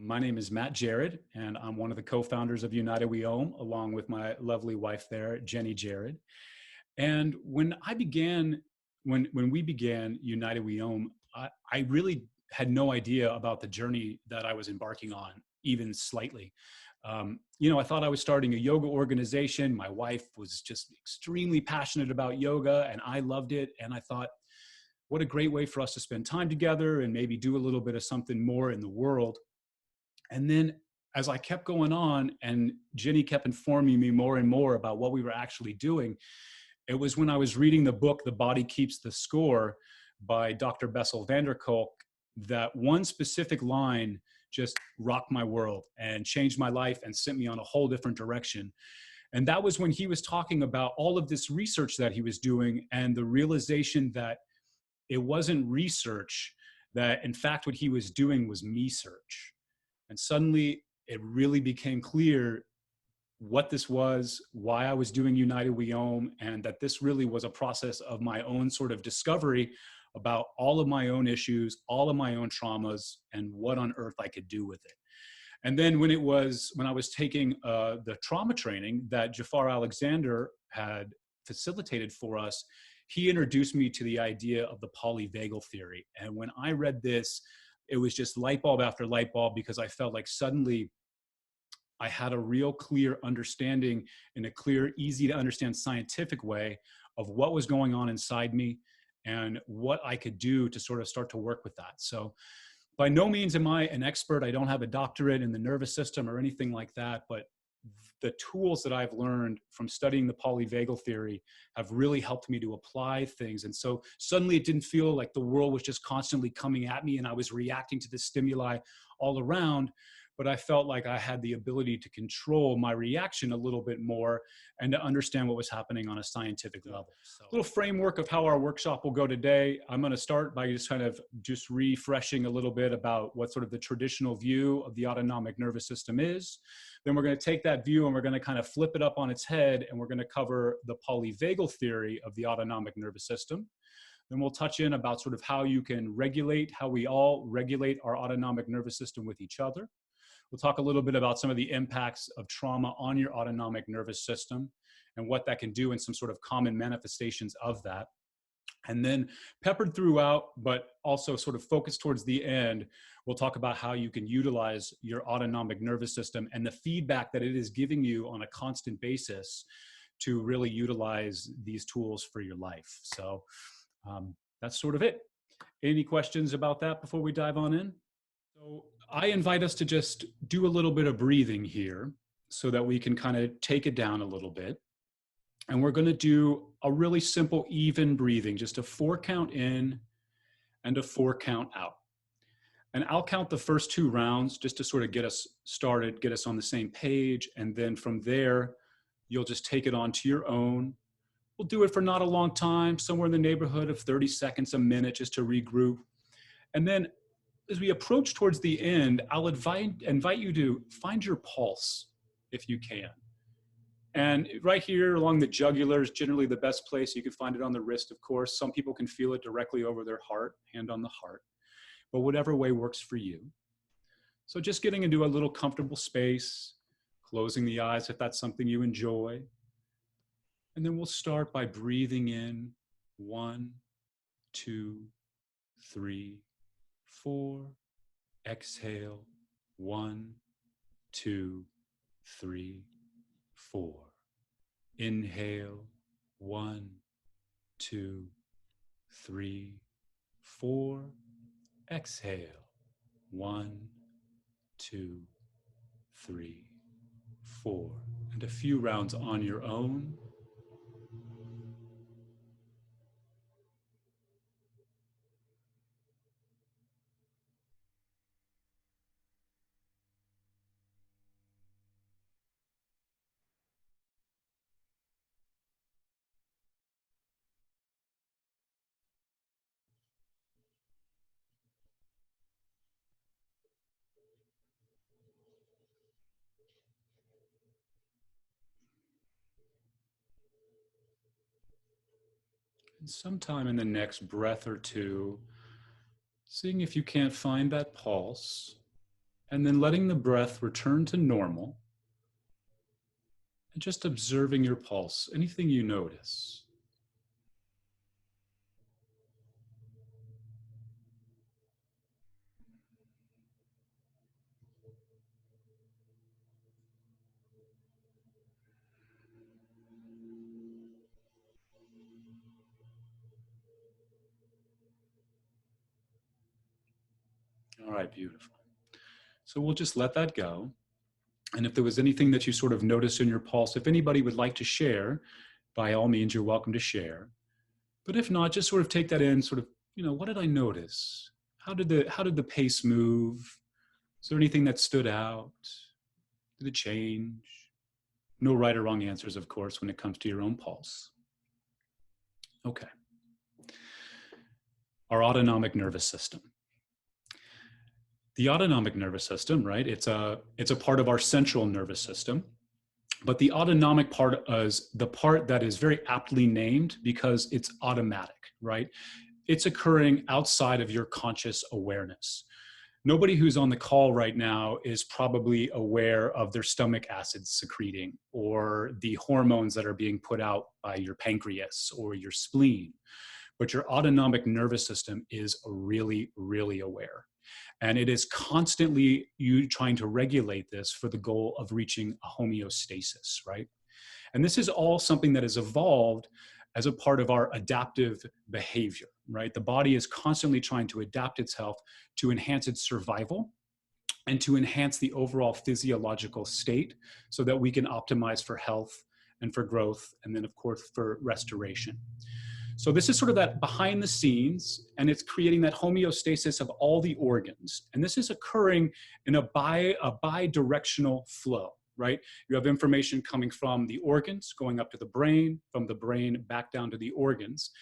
My name is Matt Jared, and I'm one of the co-founders of United We Om, along with my lovely wife there, Jenny Jared. And when we began United We Om, I really had no idea about the journey that I was embarking on, even slightly. I thought I was starting a yoga organization. My wife was just extremely passionate about yoga, and I loved it. And I thought, what a great way for us to spend time together and maybe do a little bit of something more in the world. And then as I kept going on and Jenny kept informing me more and more about what we were actually doing, it was when I was reading the book, The Body Keeps the Score by Dr. Bessel van der Kolk, that one specific line just rocked my world and changed my life and sent me on a whole different direction. And that was when he was talking about all of this research that he was doing and the realization that it wasn't research, that in fact what he was doing was me search. And suddenly it really became clear what this was, why I was doing United We Om, and that this really was a process of my own sort of discovery about all of my own issues, all of my own traumas, and what on earth I could do with it. And then when I was taking the trauma training that Jafar Alexander had facilitated for us, he introduced me to the idea of the Polyvagal Theory. And when I read this, it was just light bulb after light bulb, because I felt like suddenly I had a real clear understanding in a clear, easy to understand scientific way of what was going on inside me and what I could do to sort of start to work with that. So by no means am I an expert. I don't have a doctorate in the nervous system or anything like that, but the tools that I've learned from studying the polyvagal theory have really helped me to apply things. And so suddenly it didn't feel like the world was just constantly coming at me and I was reacting to the stimuli all around, but I felt like I had the ability to control my reaction a little bit more and to understand what was happening on a scientific level. So, a little framework of how our workshop will go today. I'm going to start by just refreshing a little bit about what sort of the traditional view of the autonomic nervous system is. Then we're going to take that view and we're going to kind of flip it up on its head, and we're going to cover the polyvagal theory of the autonomic nervous system. Then we'll touch in about sort of how you can regulate, how we all regulate our autonomic nervous system with each other. We'll talk a little bit about some of the impacts of trauma on your autonomic nervous system and what that can do and some sort of common manifestations of that. And then peppered throughout, but also sort of focused towards the end, we'll talk about how you can utilize your autonomic nervous system and the feedback that it is giving you on a constant basis to really utilize these tools for your life. So that's sort of it. Any questions about that before we dive on in? So I invite us to just do a little bit of breathing here so that we can kind of take it down a little bit. And we're going to do a really simple, even breathing, just a 4 count in and a 4 count out. And I'll count the first 2 rounds just to sort of get us started, get us on the same page. And then from there, you'll just take it on to your own. We'll do it for not a long time, somewhere in the neighborhood of 30 seconds, a minute, just to regroup. And then as we approach towards the end, I'll invite you to find your pulse if you can. And right here along the jugular is generally the best place. You can find it on the wrist, of course. Some people can feel it directly over their heart, hand on the heart, but whatever way works for you. So just getting into a little comfortable space, closing the eyes if that's something you enjoy. And then we'll start by breathing in 1, 2, 3, 4. Exhale 1, 2, 3, 4. Inhale 1, 2, 3, 4. Exhale 1, 2, 3, 4. And a few rounds on your own. And sometime in the next breath or two, seeing if you can't find that pulse, And then letting the breath return to normal and just observing your pulse, anything you notice. All right, beautiful. So we'll just let that go. And if there was anything that you sort of noticed in your pulse, if anybody would like to share, by all means, you're welcome to share. But if not, just sort of take that in, sort of, what did I notice? How did the pace move? Is there anything that stood out? Did it change? No right or wrong answers, of course, when it comes to your own pulse. Okay. Our autonomic nervous system. The autonomic nervous system, right? It's a part of our central nervous system. But the autonomic part is the part that is very aptly named because it's automatic, right? It's occurring outside of your conscious awareness. Nobody who's on the call right now is probably aware of their stomach acids secreting or the hormones that are being put out by your pancreas or your spleen. But your autonomic nervous system is really, really aware. And it is constantly you trying to regulate this for the goal of reaching a homeostasis, right? And this is all something that has evolved as a part of our adaptive behavior, right? The body is constantly trying to adapt its health to enhance its survival and to enhance the overall physiological state so that we can optimize for health and for growth, and then of course for restoration. So this is sort of that behind the scenes, and it's creating that homeostasis of all the organs. And this is occurring in a bidirectional flow, right? You have information coming from the organs, going up to the brain, from the brain back down to the organs.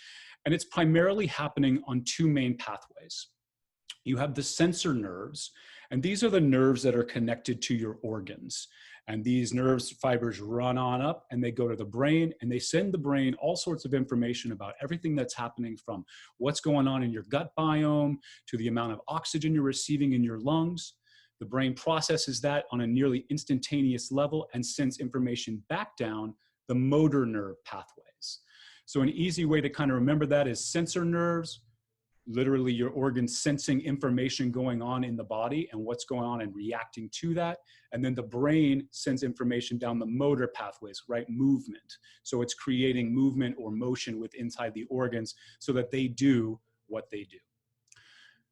And it's primarily happening on two main pathways. You have the sensor nerves, and these are the nerves that are connected to your organs. And these nerves fibers run on up and they go to the brain, and they send the brain all sorts of information about everything that's happening, from what's going on in your gut biome to the amount of oxygen you're receiving in your lungs. The brain processes that on a nearly instantaneous level and sends information back down the motor nerve pathways. So an easy way to kind of remember that is sensor nerves, literally your organs sensing information going on in the body and what's going on and reacting to that. And then the brain sends information down the motor pathways, right? Movement. So it's creating movement or motion with inside the organs so that they do what they do.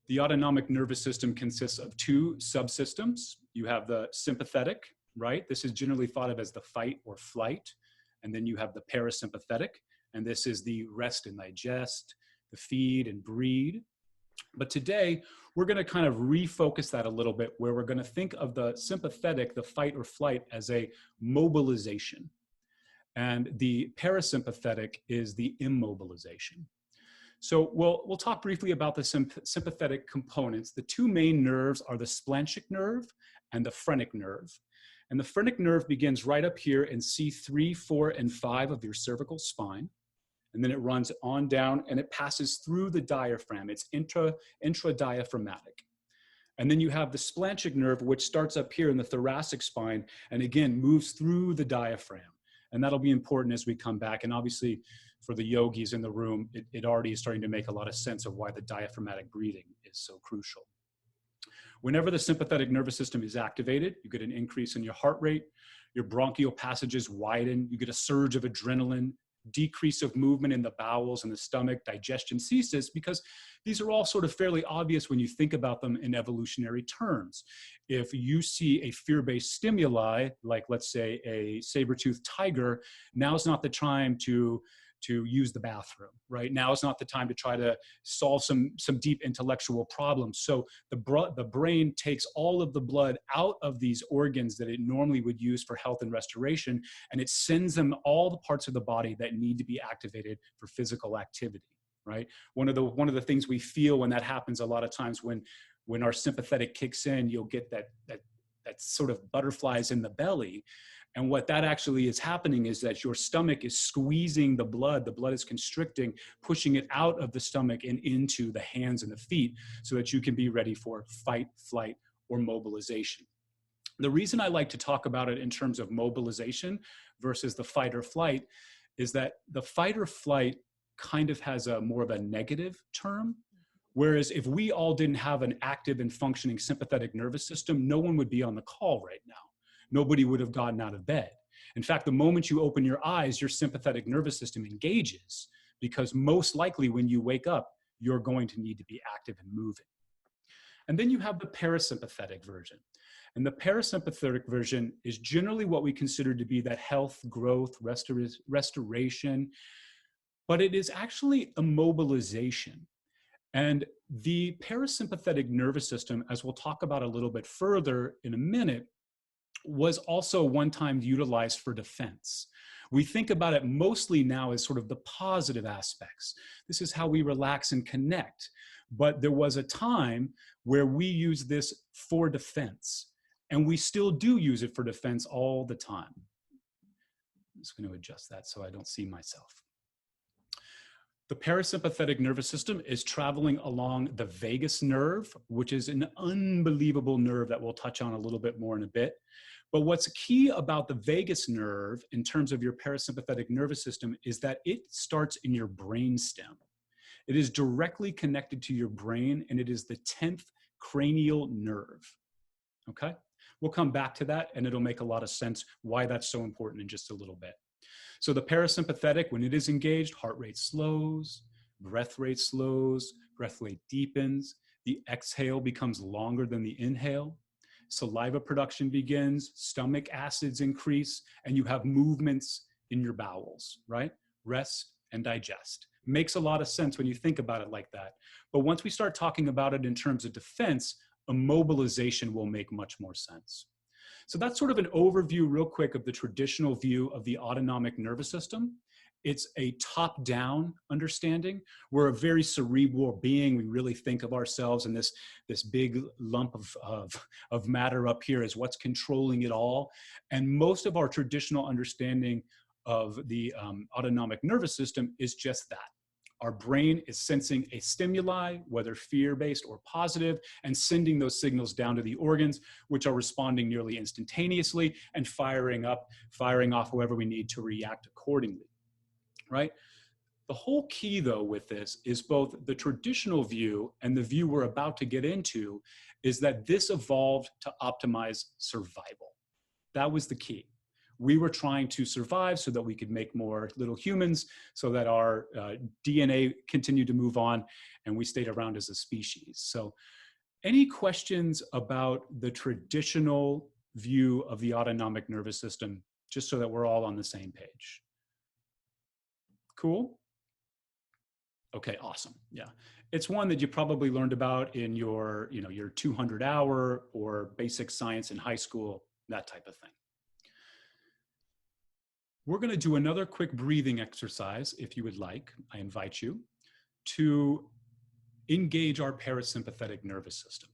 The autonomic nervous system consists of two subsystems. You have the sympathetic, right? This is generally thought of as the fight or flight. And then you have the parasympathetic, and this is the rest and digest, the feed and breed. But today, we're going to kind of refocus that a little bit, where we're going to think of the sympathetic, the fight or flight, as a mobilization. And the parasympathetic is the immobilization. So we'll talk briefly about the sympathetic components. The two main nerves are the splanchnic nerve and the phrenic nerve. And the phrenic nerve begins right up here in C3, 4, and 5 of your cervical spine. And then it runs on down and it passes through the diaphragm. It's intradiaphragmatic. And then you have the splanchnic nerve, which starts up here in the thoracic spine and again moves through the diaphragm. And that'll be important as we come back. And obviously for the yogis in the room, it already is starting to make a lot of sense of why the diaphragmatic breathing is so crucial. Whenever the sympathetic nervous system is activated, you get an increase in your heart rate, your bronchial passages widen, you get a surge of adrenaline, decrease of movement in the bowels and the stomach, digestion ceases, because these are all sort of fairly obvious when you think about them in evolutionary terms. If you see a fear-based stimuli, like let's say a saber-toothed tiger, now's not the time to use the bathroom, right? Now is not the time to try to solve some deep intellectual problems. So the brain takes all of the blood out of these organs that it normally would use for health and restoration, and it sends them all the parts of the body that need to be activated for physical activity, right? One of the things we feel when that happens a lot of times, when our sympathetic kicks in, you'll get that sort of butterflies in the belly. And what that actually is happening is that your stomach is squeezing the blood is constricting, pushing it out of the stomach and into the hands and the feet so that you can be ready for fight, flight, or mobilization. The reason I like to talk about it in terms of mobilization versus the fight or flight is that the fight or flight kind of has a more of a negative term. Whereas if we all didn't have an active and functioning sympathetic nervous system, no one would be on the call right now. Nobody would have gotten out of bed. In fact, the moment you open your eyes, your sympathetic nervous system engages, because most likely when you wake up, you're going to need to be active and moving. And then you have the parasympathetic version. And the parasympathetic version is generally what we consider to be that health, growth, restoration, but it is actually a mobilization. And the parasympathetic nervous system, as we'll talk about a little bit further in a minute, was also one time utilized for defense. We think about it mostly now as sort of the positive aspects. This is how we relax and connect. But there was a time where we used this for defense, and we still do use it for defense all the time. I'm just going to adjust that so I don't see myself. The parasympathetic nervous system is traveling along the vagus nerve, which is an unbelievable nerve that we'll touch on a little bit more in a bit. But what's key about the vagus nerve in terms of your parasympathetic nervous system is that it starts in your brainstem. It is directly connected to your brain, and it is the 10th cranial nerve. Okay? We'll come back to that, and it'll make a lot of sense why that's so important in just a little bit. So the parasympathetic, when it is engaged, heart rate slows, breath rate slows, breath rate deepens, the exhale becomes longer than the inhale, saliva production begins, stomach acids increase, and you have movements in your bowels, right? Rest and digest. Makes a lot of sense when you think about it like that. But once we start talking about it in terms of defense, immobilization will make much more sense. So that's sort of an overview real quick of the traditional view of the autonomic nervous system. It's a top-down understanding. We're a very cerebral being. We really think of ourselves in this big lump of matter up here as what's controlling it all. And most of our traditional understanding of the autonomic nervous system is just that. Our brain is sensing a stimuli, whether fear-based or positive, and sending those signals down to the organs, which are responding nearly instantaneously and firing off however we need to react accordingly, right? The whole key, though, with this is both the traditional view and the view we're about to get into is that this evolved to optimize survival. That was the key. We were trying to survive so that we could make more little humans, so that our DNA continued to move on and we stayed around as a species. So any questions about the traditional view of the autonomic nervous system, just so that we're all on the same page? Cool? Okay, awesome. Yeah. It's one that you probably learned about in your 200-hour or basic science in high school, that type of thing. We're going to do another quick breathing exercise, if you would like. I invite you to engage our parasympathetic nervous system.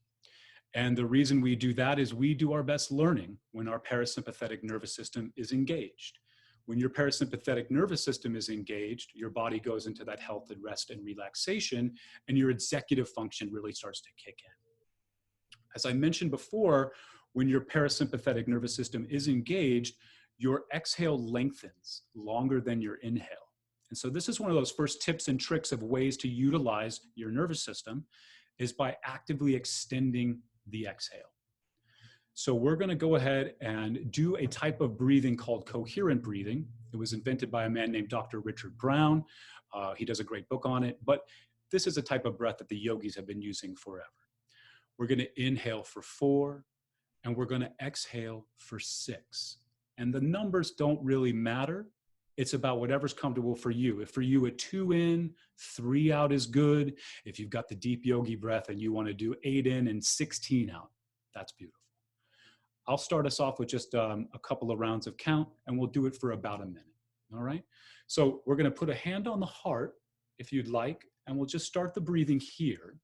And the reason we do that is we do our best learning when our parasympathetic nervous system is engaged. When your parasympathetic nervous system is engaged, your body goes into that health and rest and relaxation, and your executive function really starts to kick in. As I mentioned before, when your parasympathetic nervous system is engaged, your exhale lengthens longer than your inhale. And so this is one of those first tips and tricks of ways to utilize your nervous system, is by actively extending the exhale. So we're going to go ahead and do a type of breathing called coherent breathing. It was invented by a man named Dr. Richard Brown. He does a great book on it, but this is a type of breath that the yogis have been using forever. We're going to inhale for 4, and we're going to exhale for 6. And the numbers don't really matter. It's about whatever's comfortable for you. If for you a 2 in, 3 out is good. If you've got the deep yogi breath and you want to do 8 in and 16 out, that's beautiful. I'll start us off with just a couple of rounds of count, and we'll do it for about a minute. All right? So we're going to put a hand on the heart, if you'd like, and we'll just start the breathing here.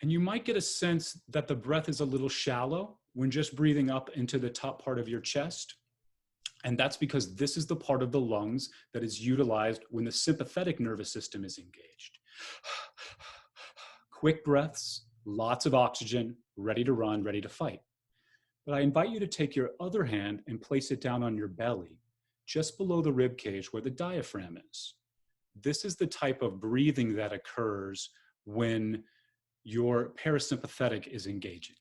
And you might get a sense that the breath is a little shallow when just breathing up into the top part of your chest. And that's because this is the part of the lungs that is utilized when the sympathetic nervous system is engaged. Quick breaths, lots of oxygen, ready to run, ready to fight. But I invite you to take your other hand and place it down on your belly, just below the rib cage where the diaphragm is. This is the type of breathing that occurs when your parasympathetic is engaging.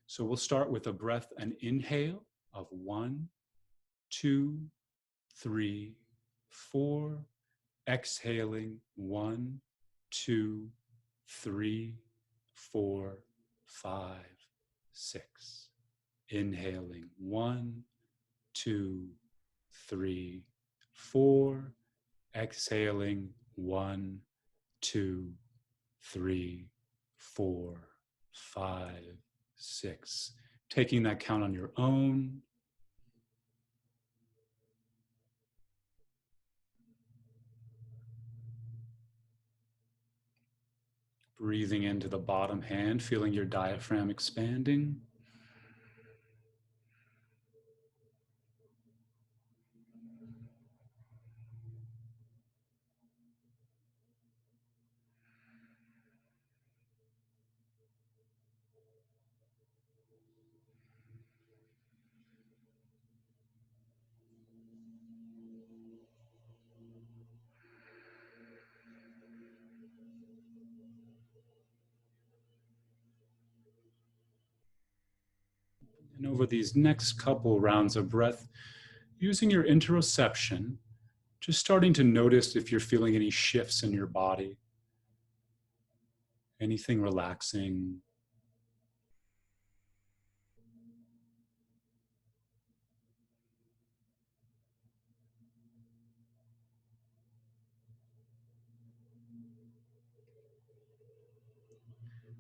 So we'll start with a breath, an inhale of 1, 2, 3, 4. Exhaling 1, 2, 3, 4, 5, 6. Inhaling 1, 2, 3, 4. Exhaling 1, 2, 3, 4, 5, 6. Taking that count on your own. Breathing into the bottom hand, feeling your diaphragm expanding. And over these next couple rounds of breath, using your interoception, just starting to notice if you're feeling any shifts in your body, anything relaxing.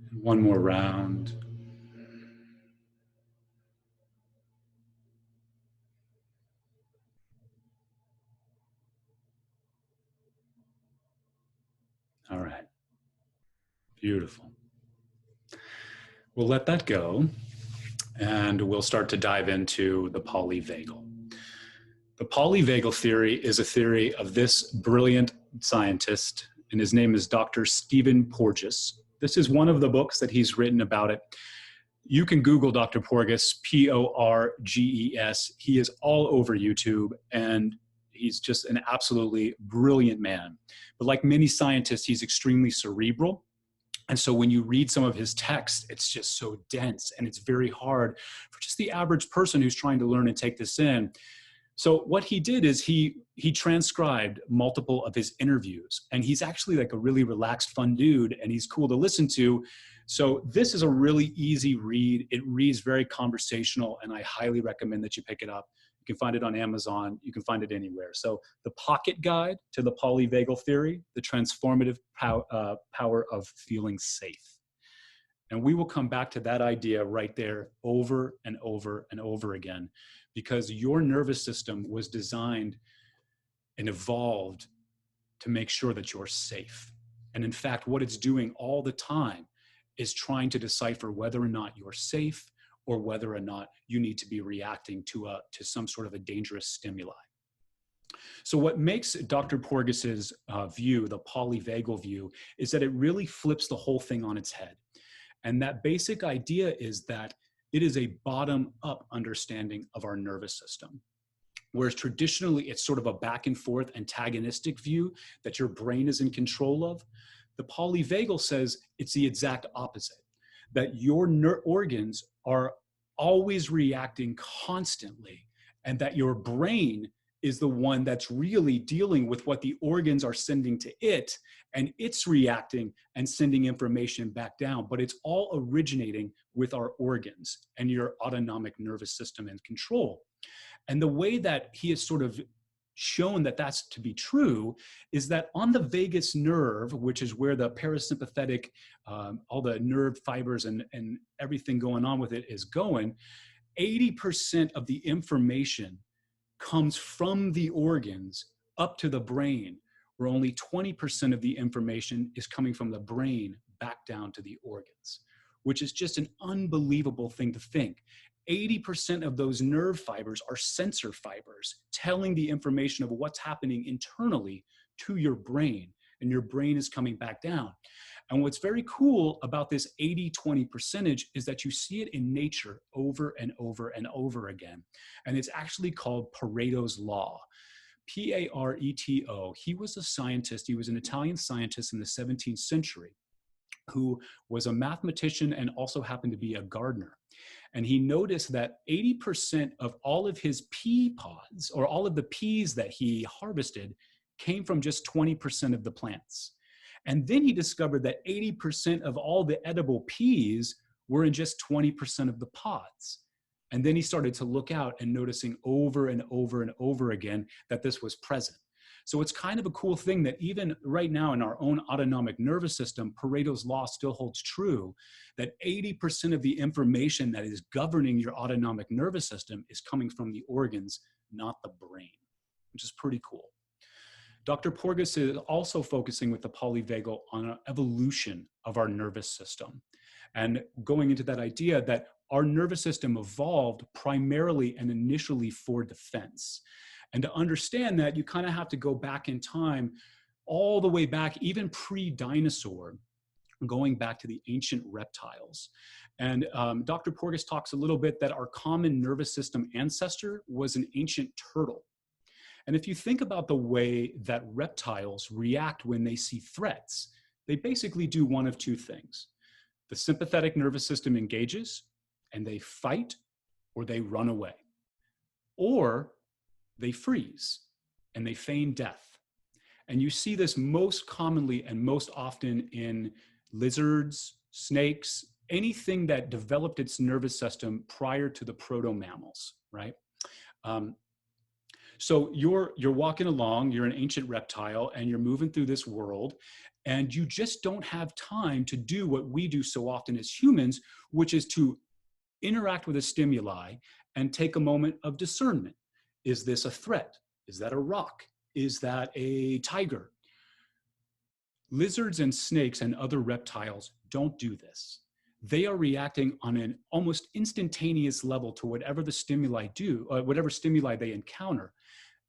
And one more round. All right. Beautiful. We'll let that go, and we'll start to dive into the polyvagal. The polyvagal theory is a theory of this brilliant scientist, and his name is Dr. Stephen Porges. This is one of the books that he's written about it. You can Google Dr. Porges, Porges. He is all over YouTube, and he's just an absolutely brilliant man. But like many scientists, he's extremely cerebral. And so when you read some of his text, it's just so dense, and it's very hard for just the average person who's trying to learn and take this in. So what he did is he transcribed multiple of his interviews, and he's actually like a really relaxed, fun dude, and he's cool to listen to. So this is a really easy read. It reads very conversational, and I highly recommend that you pick it up. You can find it on Amazon. You can find it anywhere. So the Pocket Guide to the Polyvagal Theory, the Transformative Power of Feeling Safe. And we will come back to that idea right there over and over and over again, because your nervous system was designed and evolved to make sure that you're safe. And in fact, what it's doing all the time is trying to decipher whether or not you're safe or whether or not you need to be reacting to some sort of a dangerous stimuli. So what makes Dr. Porges's view, the polyvagal view, is that it really flips the whole thing on its head. And that basic idea is that it is a bottom-up understanding of our nervous system. Whereas traditionally, it's sort of a back and forth antagonistic view that your brain is in control of. The polyvagal says it's the exact opposite, that your organs are always reacting constantly, and that your brain is the one that's really dealing with what the organs are sending to it, and it's reacting and sending information back down. But it's all originating with our organs and your autonomic nervous system and control. And the way that he has sort of shown that that's to be true is that on the vagus nerve, which is where the parasympathetic, all the nerve fibers and everything going on with it is going, 80% of the information comes from the organs up to the brain, where only 20% of the information is coming from the brain back down to the organs, which is just an unbelievable thing to think. 80% of those nerve fibers are sensor fibers telling the information of what's happening internally to your brain, and your brain is coming back down. And what's very cool about this 80-20 percentage is that you see it in nature over and over and over again. And it's actually called Pareto's Law. Pareto. He was a scientist. He was an Italian scientist in the 17th century who was a mathematician and also happened to be a gardener. And he noticed that 80% of all of his pea pods, or all of the peas that he harvested, came from just 20% of the plants. And then he discovered that 80% of all the edible peas were in just 20% of the pods. And then he started to look out and noticing over and over and over again that this was present. So it's kind of a cool thing that even right now in our own autonomic nervous system, Pareto's law still holds true, that 80% of the information that is governing your autonomic nervous system is coming from the organs, not the brain, which is pretty cool. Dr. Porges is also focusing with the polyvagal on an evolution of our nervous system and going into that idea that our nervous system evolved primarily and initially for defense. And to understand that, you kind of have to go back in time, all the way back, even pre-dinosaur, going back to the ancient reptiles. And Dr. Porges talks a little bit that our common nervous system ancestor was an ancient turtle. And if you think about the way that reptiles react when they see threats, they basically do one of two things. The sympathetic nervous system engages and they fight or they run away. Or they freeze and they feign death. And you see this most commonly and most often in lizards, snakes, anything that developed its nervous system prior to the proto-mammals, right? So you're walking along, you're an ancient reptile, and you're moving through this world, and you just don't have time to do what we do so often as humans, which is to interact with a stimuli and take a moment of discernment. Is this a threat? Is that a rock? Is that a tiger? Lizards and snakes and other reptiles don't do this. They are reacting on an almost instantaneous level to whatever the stimuli do, whatever stimuli they encounter.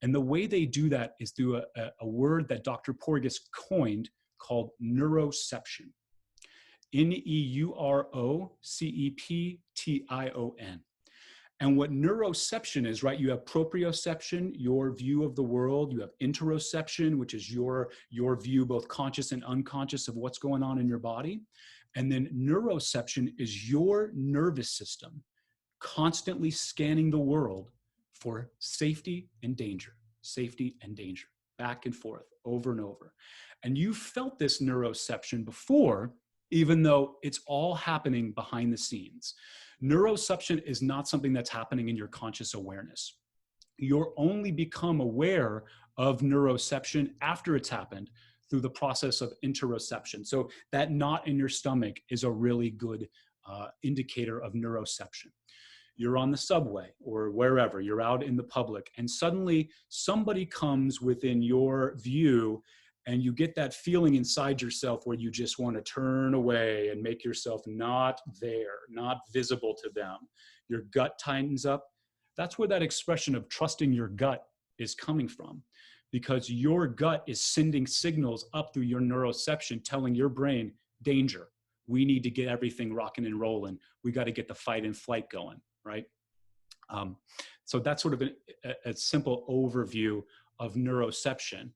And the way they do that is through a word that Dr. Porges coined called neuroception. Neuroception. And what neuroception is, right? You have proprioception, your view of the world. You have interoception, which is your view, both conscious and unconscious, of what's going on in your body. And then neuroception is your nervous system constantly scanning the world for safety and danger, back and forth, over and over. And you felt this neuroception before, even though it's all happening behind the scenes. Neuroception is not something that's happening in your conscious awareness. You're only become aware of neuroception after it's happened through the process of interoception. So that knot in your stomach is a really good indicator of neuroception. You're on the subway or wherever, you're out in the public, and suddenly somebody comes within your view and you get that feeling inside yourself where you just want to turn away and make yourself not there, not visible to them. Your gut tightens up. That's where that expression of trusting your gut is coming from, because your gut is sending signals up through your neuroception telling your brain, danger. We need to get everything rocking and rolling. We got to get the fight and flight going, right? So that's sort of a simple overview of neuroception.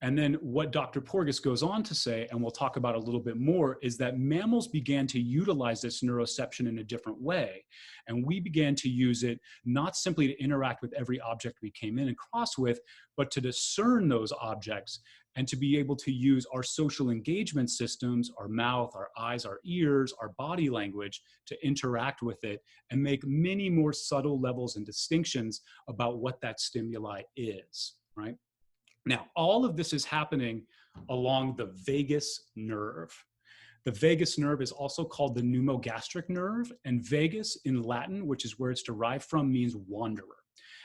And then what Dr. Porges goes on to say, and we'll talk about a little bit more, is that mammals began to utilize this neuroception in a different way. And we began to use it not simply to interact with every object we came in and cross with, but to discern those objects and to be able to use our social engagement systems, our mouth, our eyes, our ears, our body language to interact with it and make many more subtle levels and distinctions about what that stimuli is, right? Now, all of this is happening along the vagus nerve. The vagus nerve is also called the pneumogastric nerve, and vagus in Latin, which is where it's derived from, means wanderer.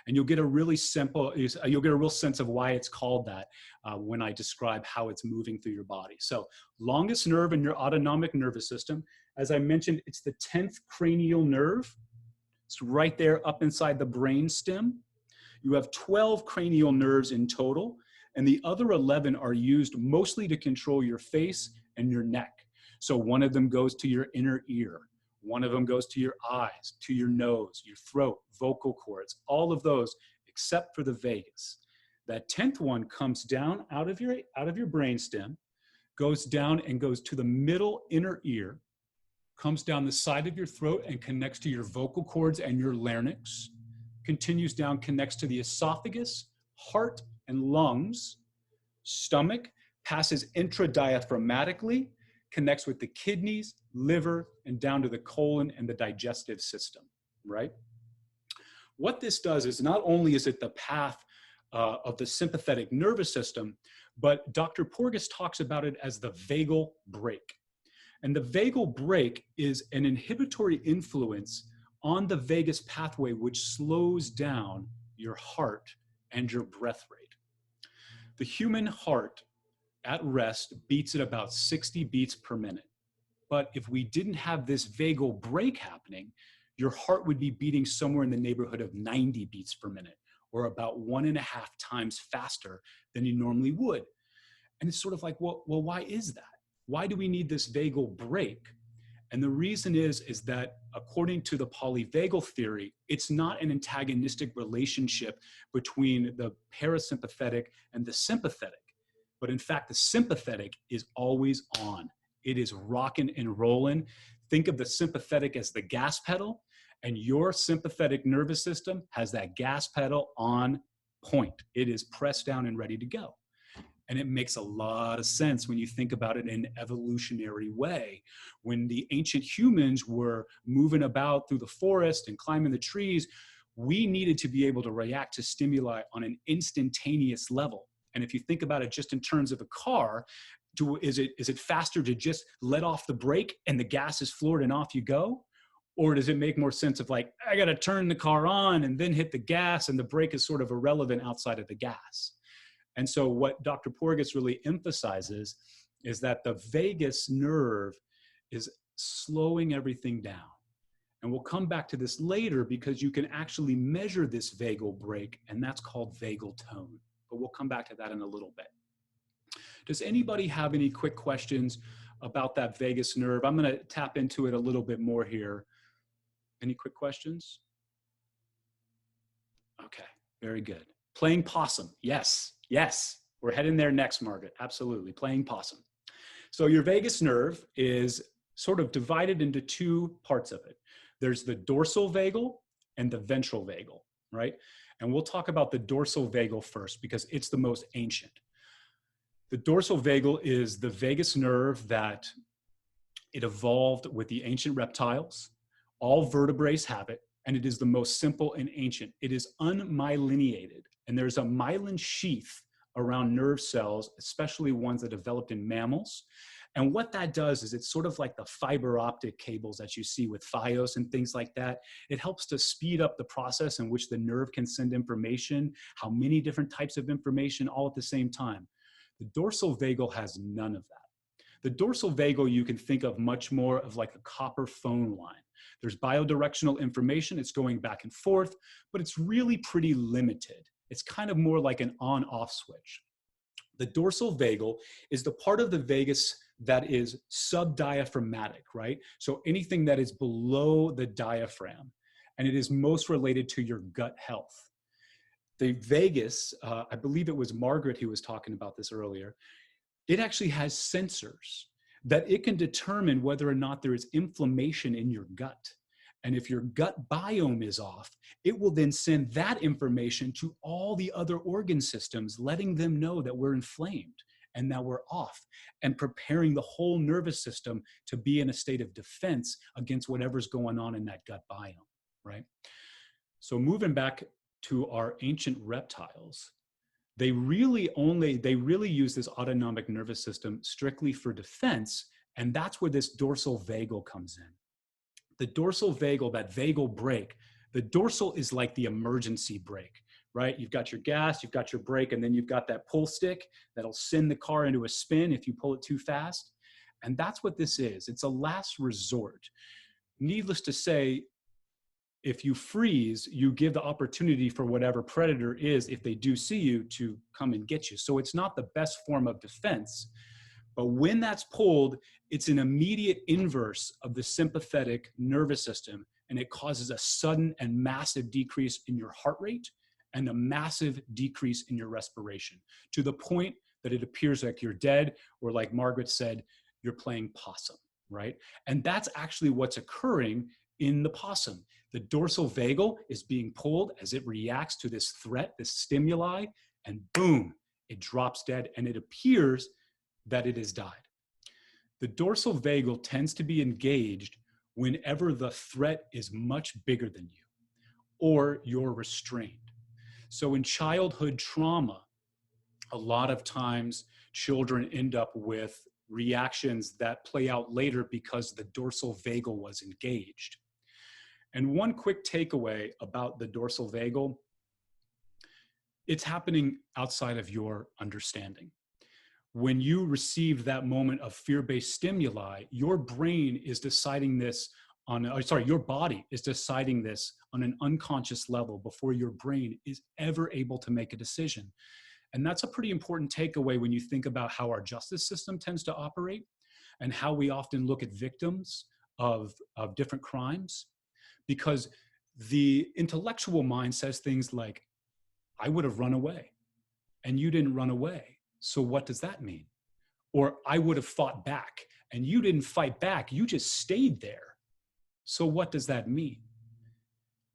And you'll get a real sense of why it's called that when I describe how it's moving through your body. So longest nerve in your autonomic nervous system, as I mentioned, it's the 10th cranial nerve. It's right there up inside the brain stem. You have 12 cranial nerves in total, and the other 11 are used mostly to control your face and your neck. So one of them goes to your inner ear. One of them goes to your eyes, to your nose, your throat, vocal cords, all of those, except for the vagus. That 10th one comes down out of your brainstem, goes down and goes to the middle inner ear, comes down the side of your throat and connects to your vocal cords and your larynx, continues down, connects to the esophagus, heart, and lungs, stomach, passes intradiaphragmatically, connects with the kidneys, liver, and down to the colon and the digestive system, right? What this does is not only is it the path of the sympathetic nervous system, but Dr. Porges talks about it as the vagal brake. And the vagal brake is an inhibitory influence on the vagus pathway, which slows down your heart and your breath rate. The human heart at rest beats at about 60 beats per minute. But if we didn't have this vagal brake happening, your heart would be beating somewhere in the neighborhood of 90 beats per minute, or about 1.5 times faster than you normally would. And it's sort of like, well, why is that? Why do we need this vagal brake? And the reason is that according to the Polyvagal Theory, it's not an antagonistic relationship between the parasympathetic and the sympathetic. But in fact, the sympathetic is always on. It is rocking and rolling. Think of the sympathetic as the gas pedal, and your sympathetic nervous system has that gas pedal on point. It is pressed down and ready to go. And it makes a lot of sense when you think about it in an evolutionary way. When the ancient humans were moving about through the forest and climbing the trees, we needed to be able to react to stimuli on an instantaneous level. And if you think about it just in terms of a car, is it faster to just let off the brake and the gas is floored and off you go? Or does it make more sense of like, I got to turn the car on and then hit the gas, and the brake is sort of irrelevant outside of the gas? And so what Dr. Porges really emphasizes is that the vagus nerve is slowing everything down. And we'll come back to this later because you can actually measure this vagal brake, and that's called vagal tone. But we'll come back to that in a little bit. Does anybody have any quick questions about that vagus nerve? I'm going to tap into it a little bit more here. Any quick questions? Okay, very good. Playing possum. Yes, yes. We're heading there next, Margaret. Absolutely, playing possum. So your vagus nerve is sort of divided into two parts of it. There's the dorsal vagal and the ventral vagal, right? And we'll talk about the dorsal vagal first because it's the most ancient. The dorsal vagal is the vagus nerve that it evolved with the ancient reptiles. All vertebrates have it, and it is the most simple and ancient. It is unmyelinated, and there's a myelin sheath around nerve cells, especially ones that developed in mammals. And what that does is it's sort of like the fiber optic cables that you see with Fios and things like that. It helps to speed up the process in which the nerve can send information, how many different types of information all at the same time. The dorsal vagal has none of that. The dorsal vagal you can think of much more of like a copper phone line. There's bidirectional information, it's going back and forth, but it's really pretty limited. It's kind of more like an on-off switch. The dorsal vagal is the part of the vagus that is subdiaphragmatic, right? So anything that is below the diaphragm, and it is most related to your gut health. The vagus, I believe it was Margaret who was talking about this earlier, it actually has sensors that it can determine whether or not there is inflammation in your gut. And if your gut biome is off, it will then send that information to all the other organ systems, letting them know that we're inflamed and that we're off, and preparing the whole nervous system to be in a state of defense against whatever's going on in that gut biome, right? So moving back to our ancient reptiles, they really use this autonomic nervous system strictly for defense, and that's where this dorsal vagal comes in. The dorsal vagal, that vagal brake, the dorsal is like the emergency brake, right? You've got your gas, you've got your brake, and then you've got that pull stick that'll send the car into a spin if you pull it too fast. And that's what this is. It's a last resort. Needless to say, if you freeze, you give the opportunity for whatever predator is, if they do see you, to come and get you. So it's not the best form of defense, But when that's pulled, it's an immediate inverse of the sympathetic nervous system, and it causes a sudden and massive decrease in your heart rate and a massive decrease in your respiration, to the point that it appears like you're dead, or like Margaret said, you're playing possum, right? And that's actually what's occurring in the possum. The dorsal vagal is being pulled as it reacts to this threat, this stimuli, and boom, it drops dead, and it appears that it has died. The dorsal vagal tends to be engaged whenever the threat is much bigger than you or you're restrained. So in childhood trauma, a lot of times children end up with reactions that play out later because the dorsal vagal was engaged. And one quick takeaway about the dorsal vagal, it's happening outside of your understanding. When you receive that moment of fear-based stimuli, your brain is deciding this on, your body is deciding this on an unconscious level before your brain is ever able to make a decision. And that's a pretty important takeaway when you think about how our justice system tends to operate and how we often look at victims of different crimes, because the intellectual mind says things like, I would have run away and you didn't run away. So what does that mean? Or I would have fought back and you didn't fight back, you just stayed there. So what does that mean?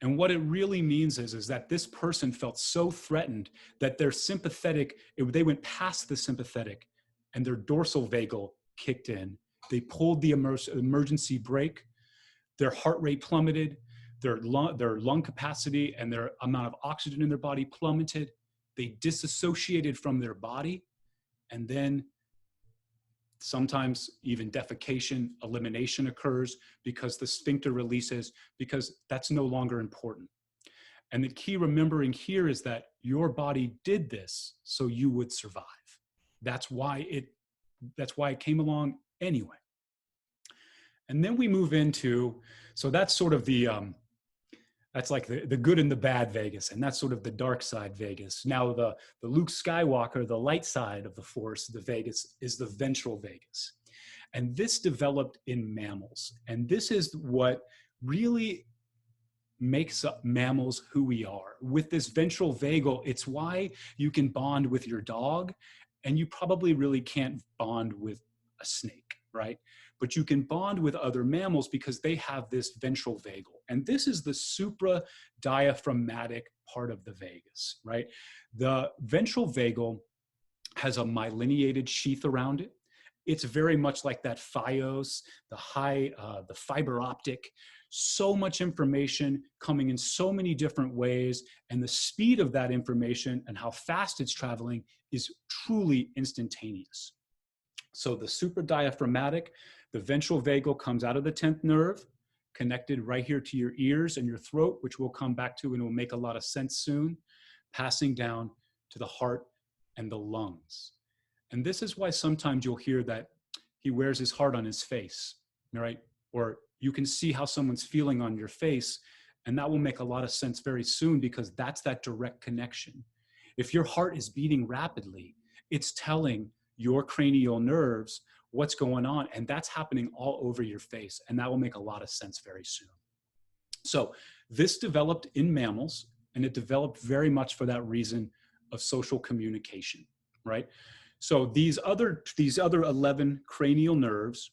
And what it really means is that this person felt so threatened that their sympathetic, they went past the sympathetic and their dorsal vagal kicked in. They pulled the emergency brake, their heart rate plummeted, their lung capacity and their amount of oxygen in their body plummeted. They disassociated from their body, and then sometimes even defecation, elimination occurs because the sphincter releases, because that's no longer important. And the key remembering here is that your body did this so you would survive. That's why it came along anyway. And then we move into, so that's sort of the, that's like the good and the bad vagus, and that's sort of the dark side vagus. Now the Luke Skywalker, the light side of the force, the vagus, is the ventral vagus. And this developed in mammals. And this is what really makes up mammals who we are. With this ventral vagal, it's why you can bond with your dog, and you probably really can't bond with a snake, right? But you can bond with other mammals because they have this ventral vagal. And this is the supradiaphragmatic part of the vagus, right? The ventral vagal has a myelinated sheath around it. It's very much like that Fios, the fiber optic, so much information coming in so many different ways. And the speed of that information and how fast it's traveling is truly instantaneous. So the supradiaphragmatic, the ventral vagal comes out of the 10th nerve, connected right here to your ears and your throat, which we'll come back to and will make a lot of sense soon, passing down to the heart and the lungs. And this is why sometimes you'll hear that he wears his heart on his face, right? Or you can see how someone's feeling on your face, and that will make a lot of sense very soon because that's that direct connection. If your heart is beating rapidly, it's telling your cranial nerves what's going on, and that's happening all over your face, and that will make a lot of sense very soon. So this developed in mammals, and it developed very much for that reason of social communication, right? So these other 11 cranial nerves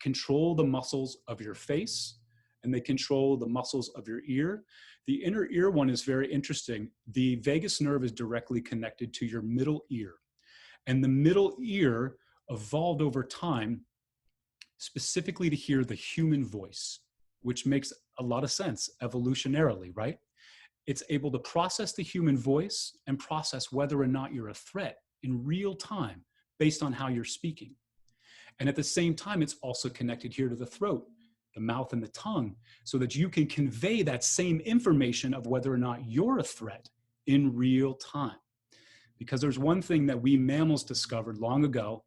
control the muscles of your face, and they control the muscles of your ear. The inner ear one is very interesting. The vagus nerve is directly connected to your middle ear. And the middle ear evolved over time specifically to hear the human voice, which makes a lot of sense evolutionarily, right? It's able to process the human voice and process whether or not you're a threat in real time based on how you're speaking. And at the same time, it's also connected here to the throat, the mouth and the tongue, so that you can convey that same information of whether or not you're a threat in real time. Because there's one thing that we mammals discovered long ago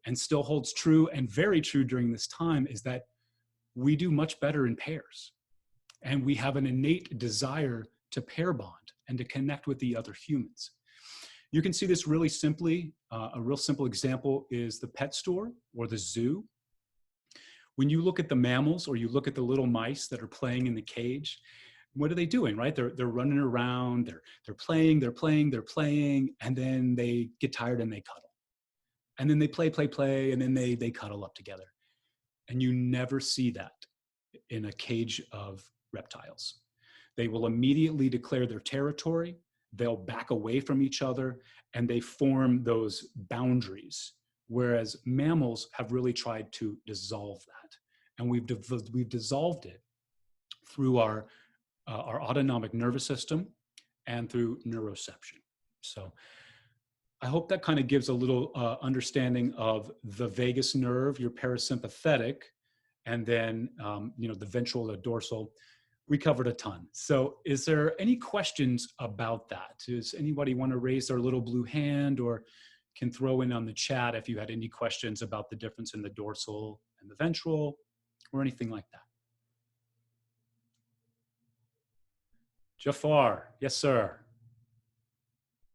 and still holds true and very true during this time is that we do much better in pairs. And we have an innate desire to pair bond and to connect with the other humans. You can see this really simply. A real simple example is the pet store or the zoo. When you look at the mammals or you look at the little mice that are playing in the cage, what are they doing, right? They're running around, they're playing, and then they get tired and they cuddle. And then they play, and then they cuddle up together. And you never see that in a cage of reptiles. They will immediately declare their territory, they'll back away from each other, and they form those boundaries. Whereas mammals have really tried to dissolve that. And we've dissolved it through our autonomic nervous system and through neuroception. So I hope that kind of gives a little understanding of the vagus nerve, your parasympathetic, and then the ventral, the dorsal. We covered a ton. So is there any questions about that? Does anybody want to raise their little blue hand, or can throw in on the chat if you had any questions about the difference in the dorsal and the ventral or anything like that? Jafar, yes, sir.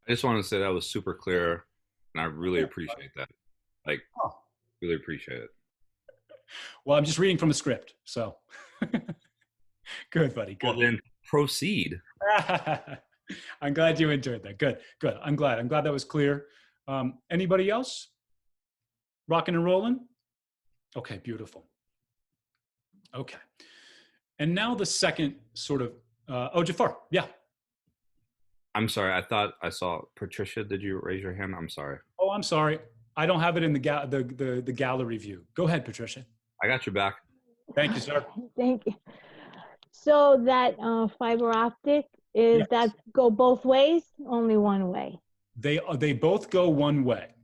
I just want to say that was super clear, and I really appreciate that. Like, really appreciate it. Well, I'm just reading from a script, so good, buddy. Good. Well, then proceed. I'm glad you enjoyed that. Good, good. I'm glad that was clear. Anybody else? Rocking and rolling? Okay, beautiful. Okay. And now the second sort of, Jafar, yeah. I'm sorry, I thought I saw Patricia. Did you raise your hand? I'm sorry. Oh, I'm sorry. I don't have it in the gallery view. Go ahead, Patricia. I got your back. Thank you, sir. Thank you. So that fiber optic, is that go both ways? Only one way? They both go one way.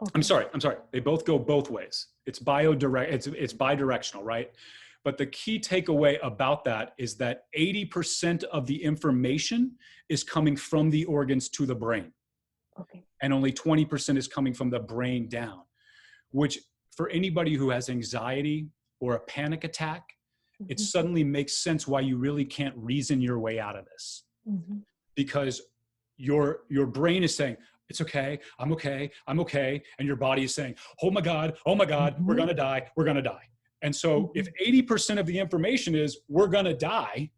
Okay. I'm sorry. They both go both ways. It's bidirectional, right? But the key takeaway about that is that 80% of the information is coming from the organs to the brain. Okay. And only 20% is coming from the brain down, which for anybody who has anxiety or a panic attack, it suddenly makes sense why you really can't reason your way out of this. Because your brain is saying, it's okay, I'm okay, and your body is saying, oh my God, we're gonna die. And so if 80% of the information is we're gonna die,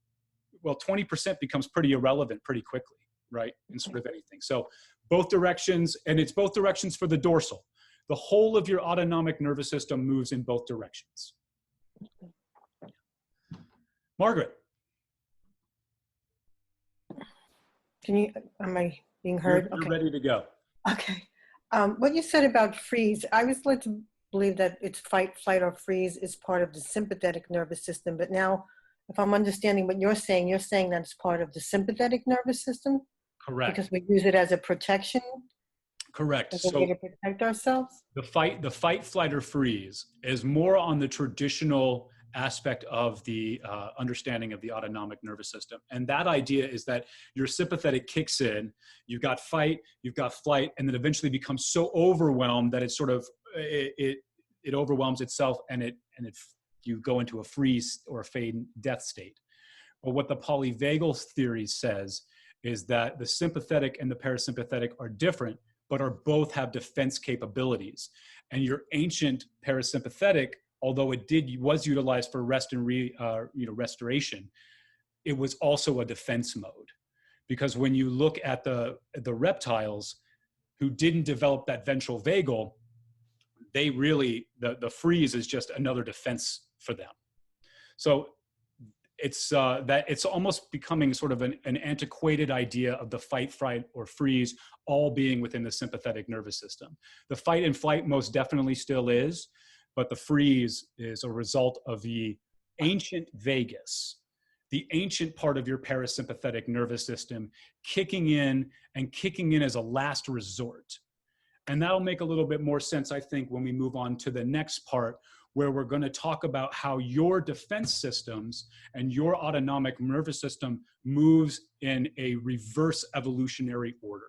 well, 20% becomes pretty irrelevant pretty quickly, right? In sort of anything. So both directions, and it's both directions for the dorsal. The whole of your autonomic nervous system moves in both directions. Margaret. Am I being heard? You're ready to go. Okay. What you said about freeze, I was led to believe that it's fight, flight, or freeze is part of the sympathetic nervous system. But now, if I'm understanding what you're saying that it's part of the sympathetic nervous system? Correct. Because we use it as a protection? Correct. As a way to protect ourselves? The fight, flight, or freeze is more on the traditional aspect of the understanding of the autonomic nervous system. And that idea is that your sympathetic kicks in, you've got fight, you've got flight, and then eventually becomes so overwhelmed that it sort of, it overwhelms itself, and you go into a freeze or a fade death state. But what the polyvagal theory says is that the sympathetic and the parasympathetic are different, but both have defense capabilities. And your ancient parasympathetic, although it was utilized for rest and restoration, it was also a defense mode. Because when you look at the reptiles who didn't develop that ventral vagal, they really, the freeze is just another defense for them. So it's almost becoming sort of an antiquated idea of the fight, flight, or freeze all being within the sympathetic nervous system. The fight and flight most definitely still is, but the freeze is a result of the ancient vagus, the ancient part of your parasympathetic nervous system kicking in as a last resort. And that'll make a little bit more sense, I think, when we move on to the next part, where we're going to talk about how your defense systems and your autonomic nervous system moves in a reverse evolutionary order.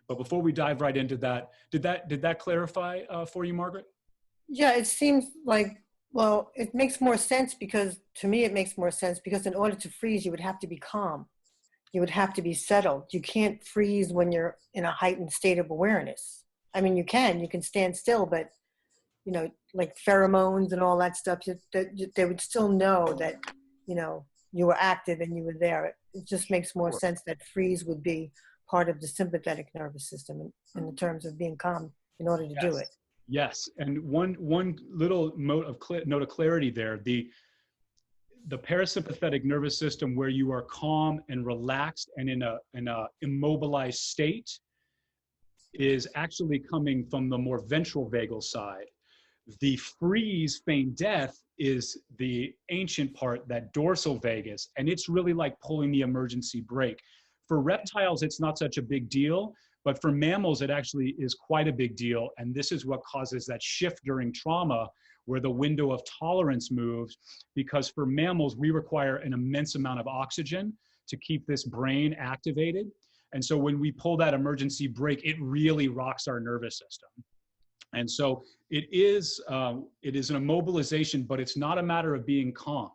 But before we dive right into that, did that clarify for you, Margaret? Yeah, it seems like, well, it makes more sense because, to me, it makes more sense because in order to freeze, you would have to be calm. you would have to be settled. You can't freeze when you're in a heightened state of awareness. I mean, you can stand still, but you know, like pheromones and all that stuff, they would still know that, you know, you were active and you were there. It just makes more sense that freeze would be part of the sympathetic nervous system in the terms of being calm in order to do it. Yes, and one little note of clarity there, the parasympathetic nervous system, where you are calm and relaxed and in a immobilized state, is actually coming from the more ventral vagal side. The freeze, feign death, is the ancient part, that dorsal vagus, and it's really like pulling the emergency brake. For reptiles, it's not such a big deal, but for mammals, it actually is quite a big deal, and this is what causes that shift during trauma, where the window of tolerance moves, because for mammals, we require an immense amount of oxygen to keep this brain activated, and so when we pull that emergency brake, it really rocks our nervous system. And so it is an immobilization, but it's not a matter of being calm.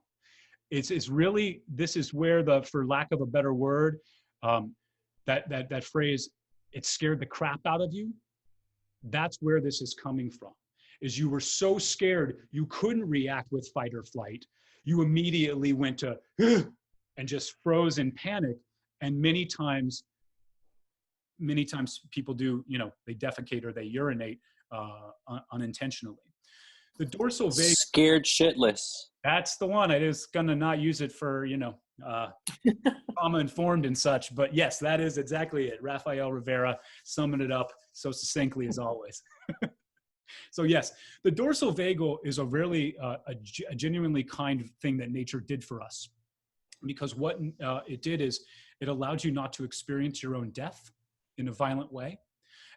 It's really, this is where for lack of a better word, that phrase, it scared the crap out of you. That's where this is coming from, is you were so scared, you couldn't react with fight or flight. You immediately went to, and just froze in panic. And many times people do, you know, they defecate or they urinate unintentionally. The dorsal vagus. Scared shitless. That's the one. I was gonna not use it for, you know, trauma informed and such, but yes, that is exactly it. Rafael Rivera summed it up so succinctly as always. So yes, the dorsal vagal is a really a genuinely kind thing that nature did for us, because what it did is it allowed you not to experience your own death in a violent way.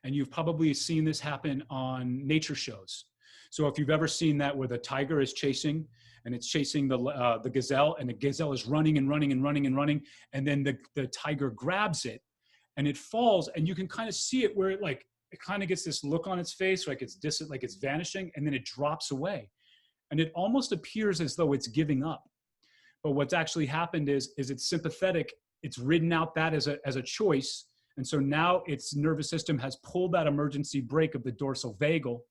And you've probably seen this happen on nature shows. So if you've ever seen that where the tiger is chasing, and it's chasing the gazelle, and the gazelle is running and running and running and running, and then the tiger grabs it, and it falls, and you can kind of see it where it kind of gets this look on its face, like it's distant, like it's vanishing, and then it drops away. And it almost appears as though it's giving up. But what's actually happened is it's sympathetic. It's ridden out that as a choice. And so now its nervous system has pulled that emergency brake of the dorsal vagal.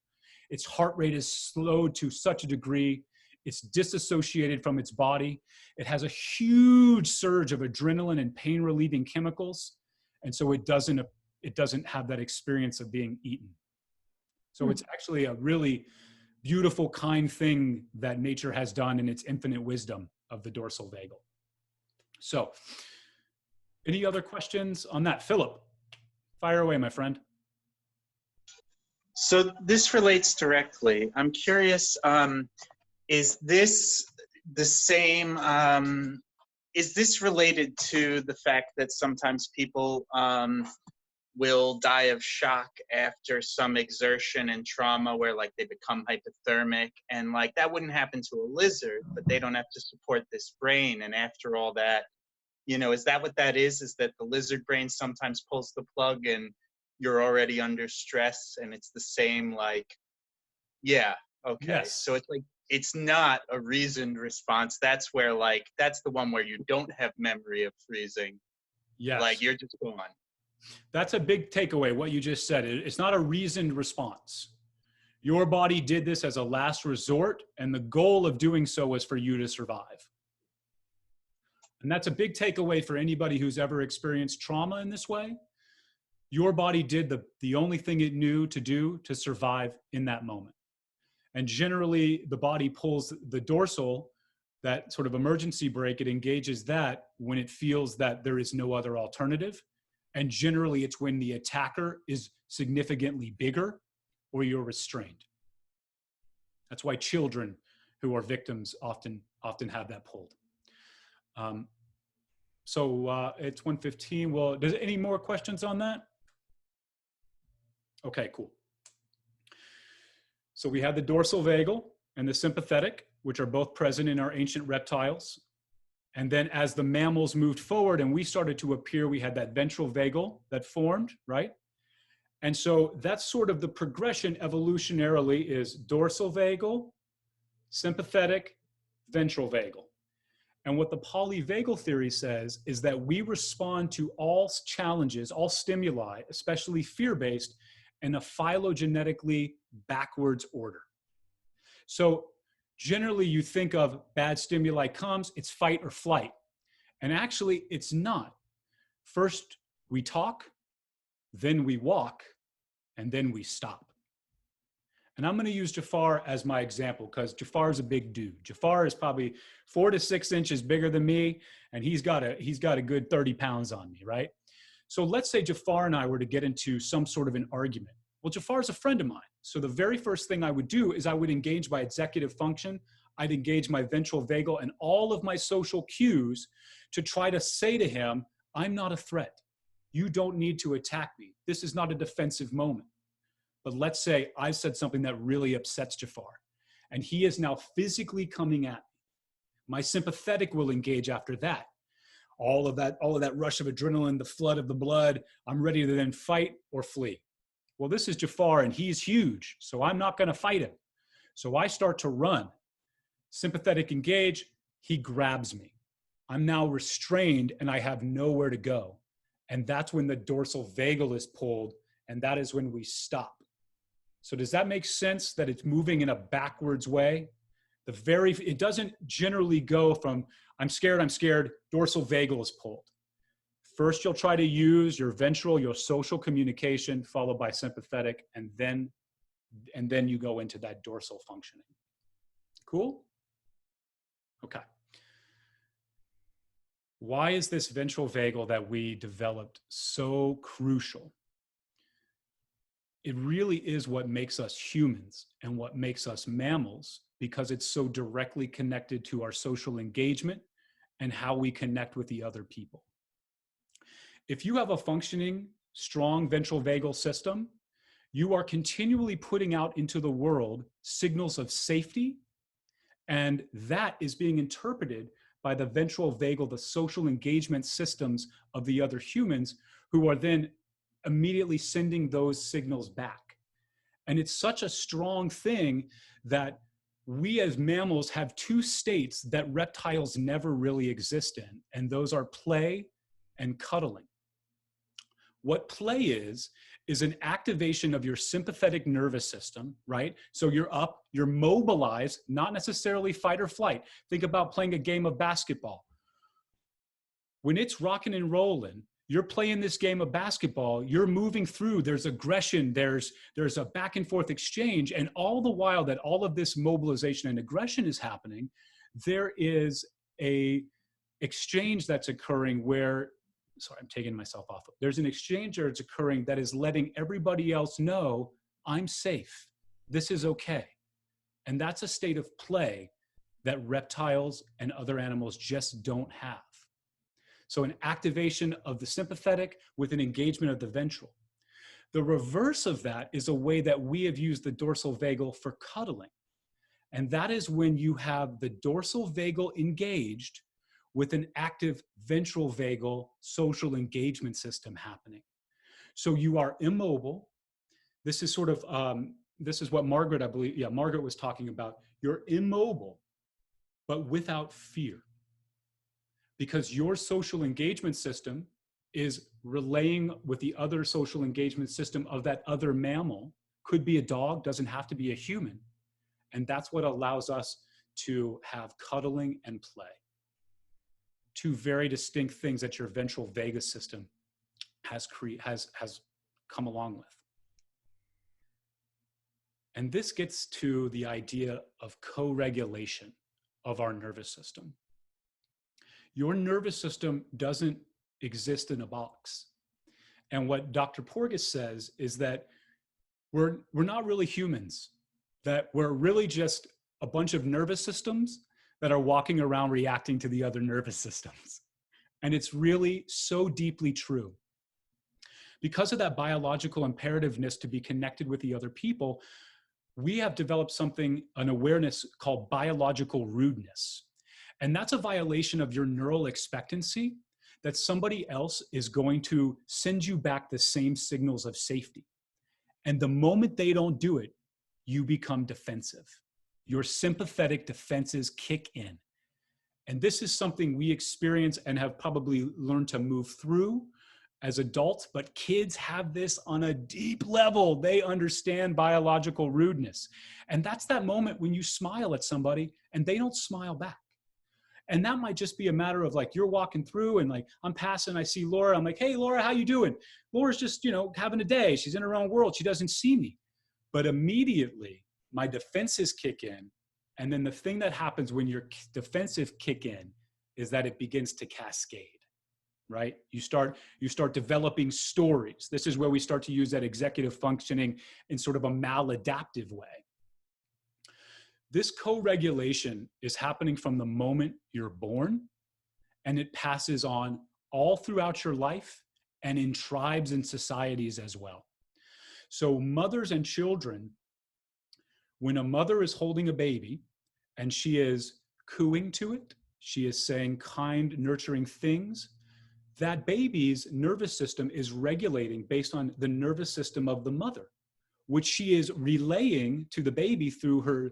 Its heart rate is slowed to such a degree. It's disassociated from its body. It has a huge surge of adrenaline and pain relieving chemicals. And so it doesn't have that experience of being eaten. So it's actually a really beautiful, kind thing that nature has done in its infinite wisdom of the dorsal vagal. So, any other questions on that? Philip, fire away, my friend. So this relates directly. I'm curious, is this the same, is this related to the fact that sometimes people will die of shock after some exertion and trauma where like they become hypothermic, and like that wouldn't happen to a lizard, but they don't have to support this brain, and after all that, you know, is that what that is that the lizard brain sometimes pulls the plug and you're already under stress, and it's the same, like, yeah, okay. Yes. So it's like, it's not a reasoned response. That's where, like, that's the one where you don't have memory of freezing. Yes. Like, you're just gone. That's a big takeaway, what you just said. It's not a reasoned response. Your body did this as a last resort, and the goal of doing so was for you to survive. And that's a big takeaway for anybody who's ever experienced trauma in this way. Your body did the only thing it knew to do to survive in that moment. And generally, the body pulls the dorsal, that sort of emergency brake, it engages that when it feels that there is no other alternative. And generally, it's when the attacker is significantly bigger or you're restrained. That's why children who are victims often have that pulled. So it's 1:15. Well, does any more questions on that? Okay, cool. So we had the dorsal vagal and the sympathetic, which are both present in our ancient reptiles. And then as the mammals moved forward and we started to appear, we had that ventral vagal that formed, right? And so that's sort of the progression evolutionarily, is dorsal vagal, sympathetic, ventral vagal. And what the polyvagal theory says is that we respond to all challenges, all stimuli, especially fear-based, in a phylogenetically backwards order. So generally you think of bad stimuli comes, it's fight or flight. And actually it's not. First we talk, then we walk, and then we stop. And I'm going to use Jafar as my example because Jafar is a big dude. Jafar is probably 4 to 6 inches bigger than me, and he's got a good 30 pounds on me, right? So let's say Jafar and I were to get into some sort of an argument. Well, Jafar's a friend of mine. So the very first thing I would do is I would engage my executive function. I'd engage my ventral vagal and all of my social cues to try to say to him, I'm not a threat. You don't need to attack me. This is not a defensive moment. But let's say I said something that really upsets Jafar, and he is now physically coming at me. My sympathetic will engage after that. All of that rush of adrenaline, the flood of the blood, I'm ready to then fight or flee. Well, this is Jafar, and he's huge, so I'm not going to fight him. So I start to run. Sympathetic engage, he grabs me. I'm now restrained, and I have nowhere to go. And that's when the dorsal vagal is pulled, and that is when we stop. So does that make sense that it's moving in a backwards way? It doesn't generally go from I'm scared, dorsal vagal is pulled. First, you'll try to use your ventral, your social communication, followed by sympathetic, and then you go into that dorsal functioning. Cool? Okay. Why is this ventral vagal that we developed so crucial? It really is what makes us humans and what makes us mammals, because it's so directly connected to our social engagement and how we connect with the other people. If you have a functioning, strong ventral vagal system, you are continually putting out into the world signals of safety, and that is being interpreted by the ventral vagal, the social engagement systems of the other humans, who are then immediately sending those signals back. And it's such a strong thing that we as mammals have 2 states that reptiles never really exist in, and those are play and cuddling. What play is an activation of your sympathetic nervous system, right? So you're up, you're mobilized, not necessarily fight or flight. Think about playing a game of basketball. When it's rocking and rolling, you're playing this game of basketball, you're moving through, there's aggression, there's a back and forth exchange, and all the while that all of this mobilization and aggression is happening, there is a exchange that's occurring where, sorry, I'm taking myself off. There's an exchange that's occurring that is letting everybody else know, I'm safe, this is okay. And that's a state of play that reptiles and other animals just don't have. So an activation of the sympathetic with an engagement of the ventral. The reverse of that is a way that we have used the dorsal vagal for cuddling. And that is when you have the dorsal vagal engaged with an active ventral vagal social engagement system happening. So you are immobile. This is sort of, this is what Margaret, I believe, yeah, Margaret was talking about. You're immobile, but without fear. Because your social engagement system is relaying with the other social engagement system of that other mammal. Could be a dog, doesn't have to be a human. And that's what allows us to have cuddling and play. 2 very distinct things that your ventral vagus system has come along with. And this gets to the idea of co-regulation of our nervous system. Your nervous system doesn't exist in a box. And what Dr. Porges says is that we're not really humans, that we're really just a bunch of nervous systems that are walking around reacting to the other nervous systems. And it's really so deeply true. Because of that biological imperativeness to be connected with the other people, we have developed an awareness called biological rudeness. And that's a violation of your neural expectancy, that somebody else is going to send you back the same signals of safety. And the moment they don't do it, you become defensive. Your sympathetic defenses kick in. And this is something we experience and have probably learned to move through as adults, but kids have this on a deep level. They understand biological rudeness. And that's that moment when you smile at somebody and they don't smile back. And that might just be a matter of like, you're walking through and like, I'm passing, I see Laura. I'm like, hey, Laura, how you doing? Laura's just, having a day. She's in her own world. She doesn't see me. But immediately my defenses kick in. And then the thing that happens when your defensive kick in is that it begins to cascade, right? You start developing stories. This is where we start to use that executive functioning in sort of a maladaptive way. This co-regulation is happening from the moment you're born, and it passes on all throughout your life and in tribes and societies as well. So mothers and children, when a mother is holding a baby and she is cooing to it, she is saying kind, nurturing things, that baby's nervous system is regulating based on the nervous system of the mother, which she is relaying to the baby through her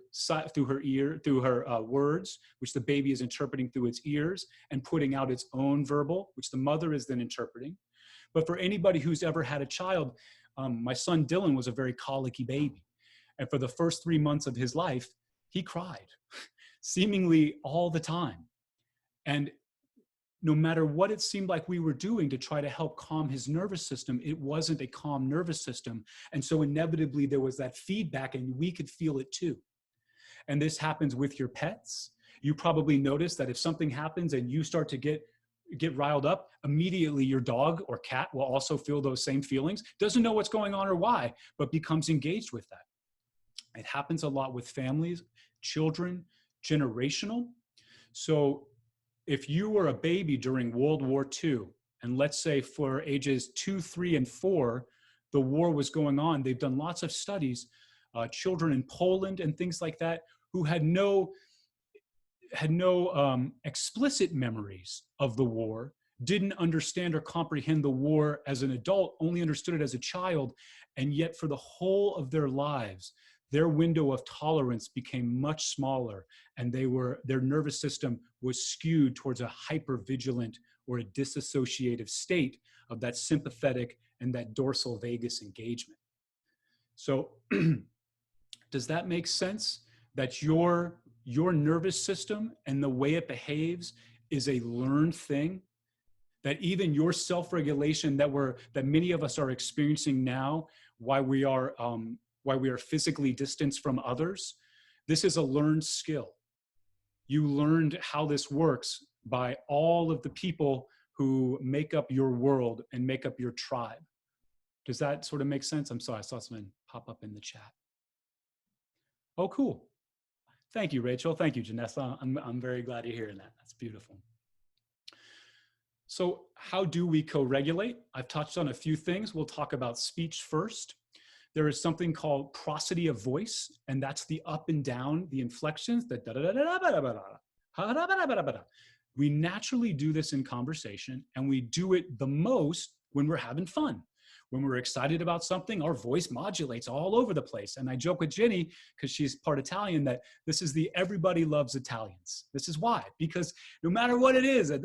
words, which the baby is interpreting through its ears and putting out its own verbal, which the mother is then interpreting. But for anybody who's ever had a child, my son Dylan was a very colicky baby. And for the first 3 months of his life, he cried seemingly all the time. And no matter what it seemed like we were doing to try to help calm his nervous system, it wasn't a calm nervous system. And so inevitably there was that feedback and we could feel it too. And this happens with your pets. You probably notice that if something happens and you start to get riled up, immediately your dog or cat will also feel those same feelings, doesn't know what's going on or why, but becomes engaged with that. It happens a lot with families, children, generational. So if you were a baby during World War II, and let's say for ages 2, 3, and 4, the war was going on, they've done lots of studies, children in Poland and things like that, who had no explicit memories of the war, didn't understand or comprehend the war as an adult, only understood it as a child, and yet for the whole of their lives, their window of tolerance became much smaller, and their nervous system was skewed towards a hypervigilant or a disassociative state of that sympathetic and that dorsal vagus engagement. So does that make sense? That your nervous system and the way it behaves is a learned thing? That even your self-regulation that many of us are experiencing now, why we are physically distanced from others, this is a learned skill. You learned how this works by all of the people who make up your world and make up your tribe. Does that sort of make sense? I'm sorry, I saw something pop up in the chat. Oh, cool. Thank you, Rachel. Thank you, Janessa. I'm very glad you're hearing that. That's beautiful. So how do we co-regulate? I've touched on a few things. We'll talk about speech first. There is something called prosody of voice, and that's the up and down, the inflections, the da-da-da-da-da-da-da-da. We naturally do this in conversation, and we do it the most when we're having fun. When we're excited about something, our voice modulates all over the place. And I joke with Jenny, because she's part Italian, that this is the everybody loves Italians. This is why, because no matter what it is, there's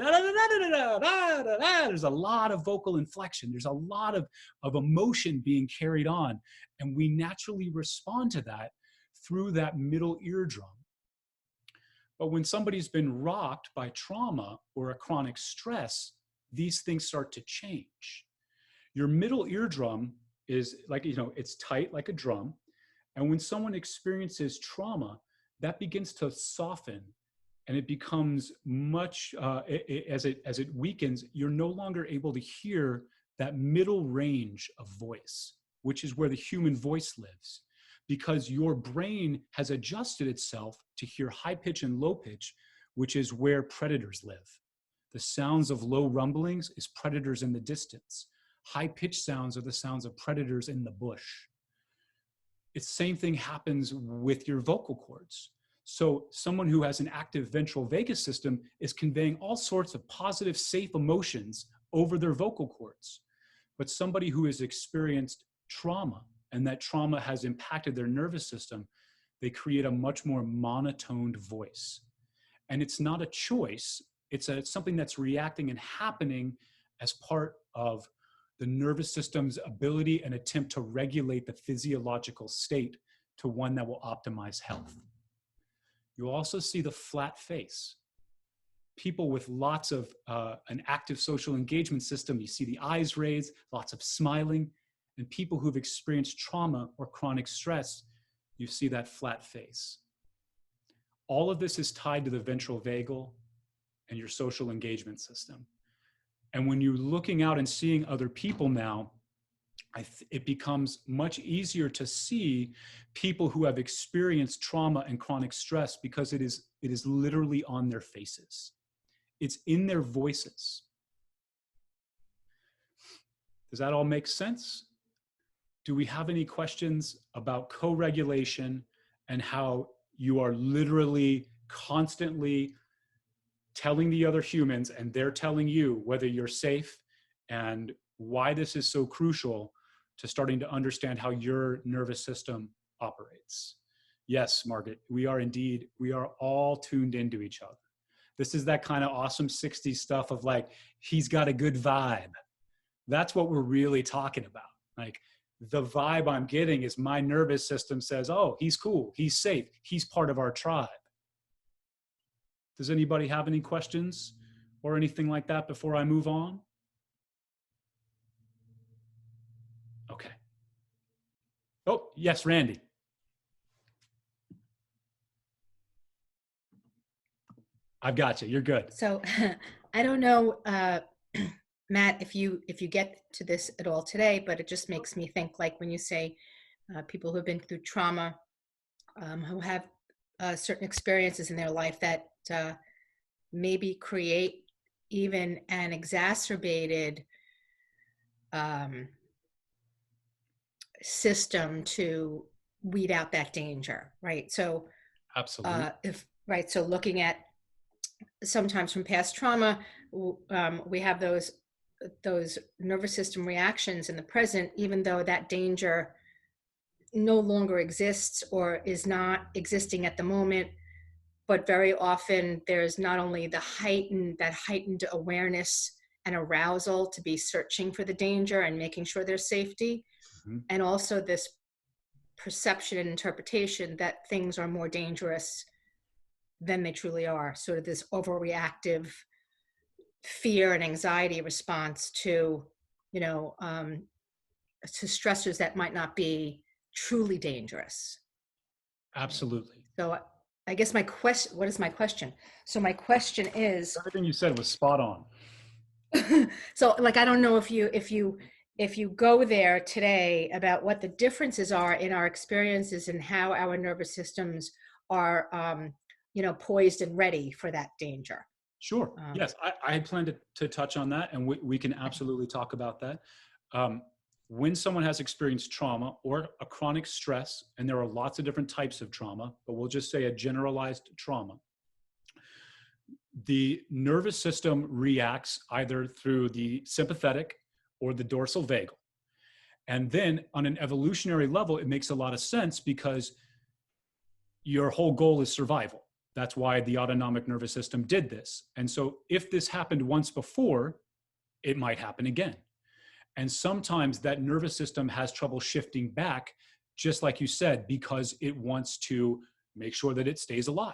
a lot of vocal inflection. There's a lot of emotion being carried on. And we naturally respond to that through that middle eardrum. But when somebody's been rocked by trauma or a chronic stress, these things start to change. Your middle eardrum is like, it's tight like a drum. And when someone experiences trauma, that begins to soften and it becomes much, as it weakens, you're no longer able to hear that middle range of voice, which is where the human voice lives, because your brain has adjusted itself to hear high pitch and low pitch, which is where predators live. The sounds of low rumblings is predators in the distance. High-pitched sounds are the sounds of predators in the bush. It's the same thing happens with your vocal cords. So someone who has an active ventral vagus system is conveying all sorts of positive, safe emotions over their vocal cords. But somebody who has experienced trauma and that trauma has impacted their nervous system, they create a much more monotoned voice. And it's not a choice. It's something that's reacting and happening as part of the nervous system's ability and attempt to regulate the physiological state to one that will optimize health. You'll also see the flat face. People with lots of an active social engagement system, you see the eyes raised, lots of smiling, and people who've experienced trauma or chronic stress, you see that flat face. All of this is tied to the ventral vagal and your social engagement system. And when you're looking out and seeing other people now, it becomes much easier to see people who have experienced trauma and chronic stress because it is literally on their faces. It's in their voices. Does that all make sense? Do we have any questions about co-regulation and how you are literally constantly telling the other humans and they're telling you whether you're safe, and why this is so crucial to starting to understand how your nervous system operates? Yes, Margaret, we are all tuned into each other. This is that kind of awesome 60s stuff of like, he's got a good vibe. That's what we're really talking about. Like, the vibe I'm getting is my nervous system says, oh, he's cool, he's safe, he's part of our tribe. Does anybody have any questions or anything like that before I move on? Okay. Oh, yes, Randy. I've got you. You're good. So I don't know, Matt, if you get to this at all today, but it just makes me think, like when you say people who have been through trauma, who have certain experiences in their life that maybe create even an exacerbated system to weed out that danger, right? So absolutely. So looking at sometimes from past trauma, we have those nervous system reactions in the present, even though that danger no longer exists or is not existing at the moment. But very often there's not only that heightened awareness and arousal to be searching for the danger and making sure there's safety, and also this perception and interpretation that things are more dangerous than they truly are. Sort of this overreactive fear and anxiety response to, to stressors that might not be truly dangerous. Absolutely. So I guess what is my question? So my question is, everything you said was spot on. So like, I don't know if you go there today about what the differences are in our experiences and how our nervous systems are, poised and ready for that danger. Sure. Yes, I had planned to touch on that, and we can absolutely talk about that. When someone has experienced trauma or a chronic stress, and there are lots of different types of trauma, but we'll just say a generalized trauma, the nervous system reacts either through the sympathetic or the dorsal vagal. And then on an evolutionary level, it makes a lot of sense because your whole goal is survival. That's why the autonomic nervous system did this. And so if this happened once before, it might happen again. And sometimes that nervous system has trouble shifting back, just like you said, because it wants to make sure that it stays alive.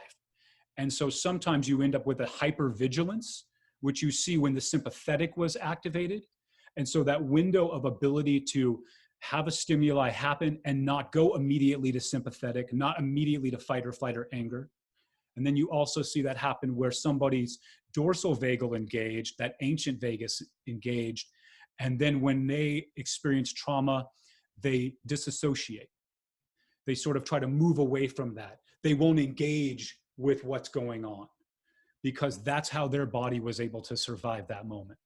And so sometimes you end up with a hypervigilance, which you see when the sympathetic was activated. And so that window of ability to have a stimuli happen and not go immediately to sympathetic, not immediately to fight or flight or anger. And then you also see that happen where somebody's dorsal vagal engaged, that ancient vagus engaged, and then when they experience trauma, they disassociate. They sort of try to move away from that. They won't engage with what's going on because that's how their body was able to survive that moment.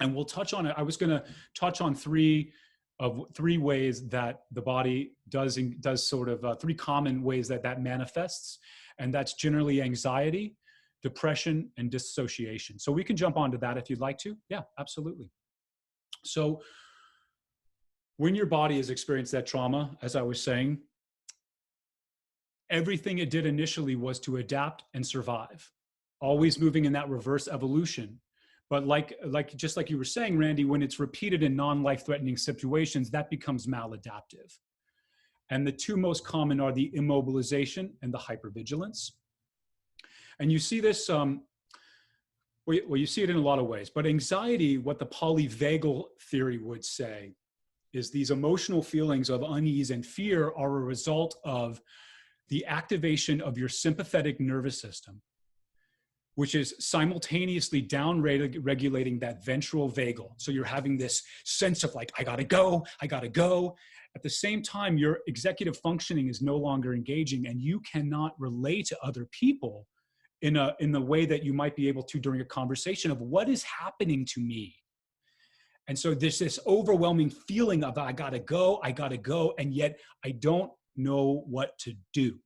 And we'll touch on it. I was going to touch on three ways that the body does sort of three common ways that manifests. And that's generally anxiety, depression, and dissociation. So we can jump onto that if you'd like to. Yeah, absolutely. So when your body has experienced that trauma, as I was saying, everything it did initially was to adapt and survive. always moving in that reverse evolution. But just like you were saying, Randy, when it's repeated in non-life-threatening situations, that becomes maladaptive. And the two most common are the immobilization and the hypervigilance. And you see this, well, you see it in a lot of ways, but anxiety, what the Polyvagal theory would say, is these emotional feelings of unease and fear are a result of the activation of your sympathetic nervous system, which is simultaneously down-regulating that ventral vagal. So you're having this sense of like, I gotta go. At the same time, your executive functioning is no longer engaging, and you cannot relate to other people in the way that you might be able to during a conversation of what is happening to me. And so there's this overwhelming feeling of I gotta go, and yet I don't know what to do.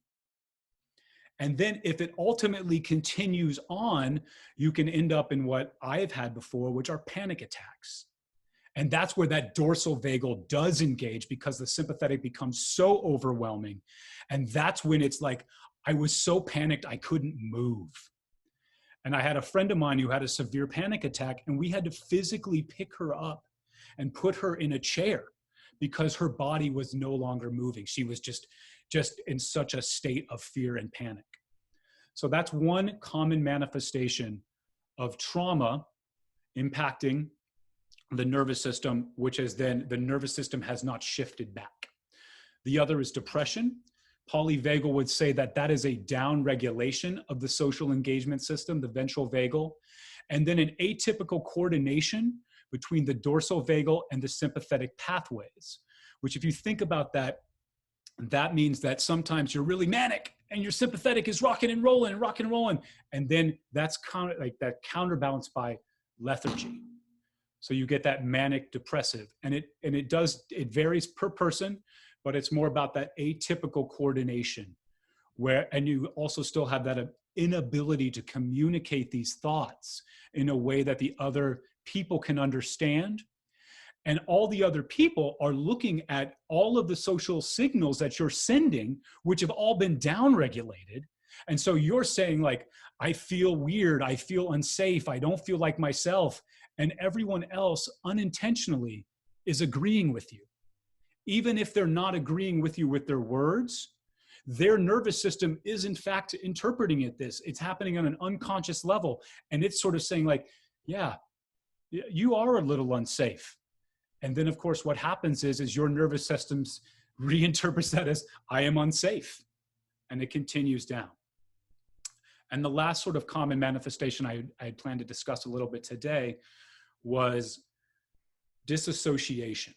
And then if it ultimately continues on, you can end up in what I've had before, which are panic attacks. And that's where that dorsal vagal does engage, because the sympathetic becomes so overwhelming. And that's when it's like, I was so panicked, I couldn't move. And I had a friend of mine who had a severe panic attack, and we had to physically pick her up and put her in a chair because her body was no longer moving. She was just in such a state of fear and panic. So that's one common manifestation of trauma impacting the nervous system, which is then the nervous system has not shifted back. The other is depression. Polyvagal would say that that is a down-regulation of the social engagement system, the ventral vagal, and then an atypical coordination between the dorsal vagal and the sympathetic pathways, which if you think about that, that means that sometimes you're really manic and your sympathetic is rocking and rolling, and then that's counterbalanced by lethargy. So you get that manic depressive, and it varies per person, but it's more about that atypical coordination and you also still have that inability to communicate these thoughts in a way that the other people can understand. And all the other people are looking at all of the social signals that you're sending, which have all been downregulated. And so you're saying like, I feel weird, I feel unsafe, I don't feel like myself. And everyone else unintentionally is agreeing with you. Even if they're not agreeing with you with their words, their nervous system is in fact interpreting it's happening on an unconscious level. And it's sort of saying like, yeah, you are a little unsafe. And then of course, what happens is your nervous system reinterprets that as I am unsafe, and it continues down. And the last sort of common manifestation I had planned to discuss a little bit today was disassociation.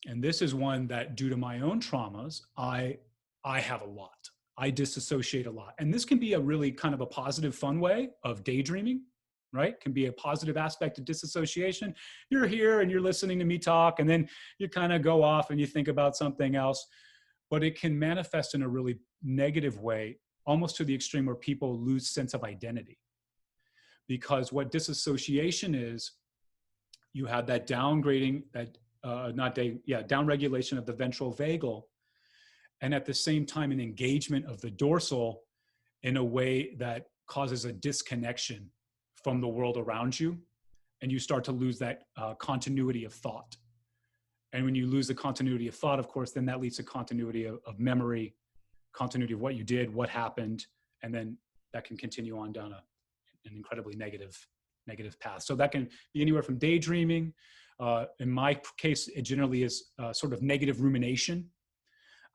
And this is one that, due to my own traumas, I have a lot. I disassociate a lot. And this can be a really kind of a positive, fun way of daydreaming, right? Can be a positive aspect of disassociation. You're here and you're listening to me talk, and then you kind of go off and you think about something else. But it can manifest in a really negative way, almost to the extreme where people lose sense of identity. Because what disassociation is, you have that downgrading, downregulation of the ventral vagal, and at the same time an engagement of the dorsal in a way that causes a disconnection from the world around you, and you start to lose that continuity of thought. And when you lose the continuity of thought, of course, then that leads to continuity of memory, continuity of what you did, what happened, and then that can continue on down an incredibly negative path. So that can be anywhere from daydreaming. In my case, it generally is sort of negative rumination.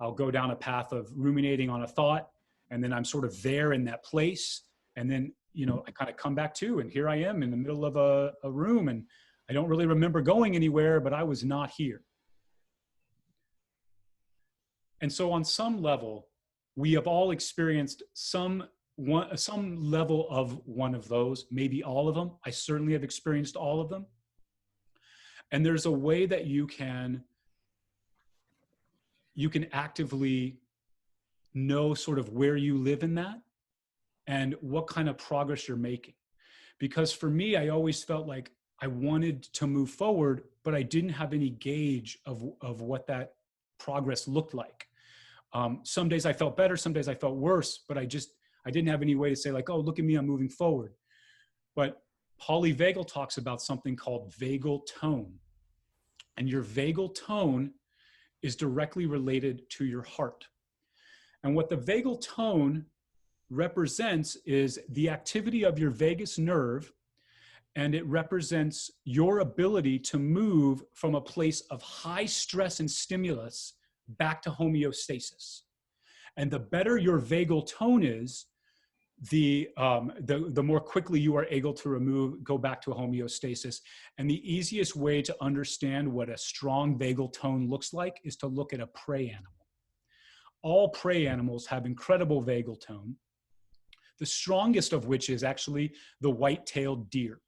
I'll go down a path of ruminating on a thought, and then I'm sort of there in that place. And then, I kind of come back to, and here I am in the middle of a room, and I don't really remember going anywhere, but I was not here. And so on some level, we have all experienced some level of one of those, maybe all of them. I certainly have experienced all of them. And there's a way that you can actively know sort of where you live in that and what kind of progress you're making. Because for me, I always felt like I wanted to move forward, but I didn't have any gauge of what that progress looked like. Some days I felt better, some days I felt worse, but I I didn't have any way to say like, oh, look at me, I'm moving forward. But Polyvagal talks about something called vagal tone. And your vagal tone is directly related to your heart. And what the vagal tone represents is the activity of your vagus nerve, and it represents your ability to move from a place of high stress and stimulus back to homeostasis. And the better your vagal tone is, the more quickly you are able to go back to a homeostasis. And the easiest way to understand what a strong vagal tone looks like is to look at a prey animal. All prey animals have incredible vagal tone, the strongest of which is actually the white-tailed deer.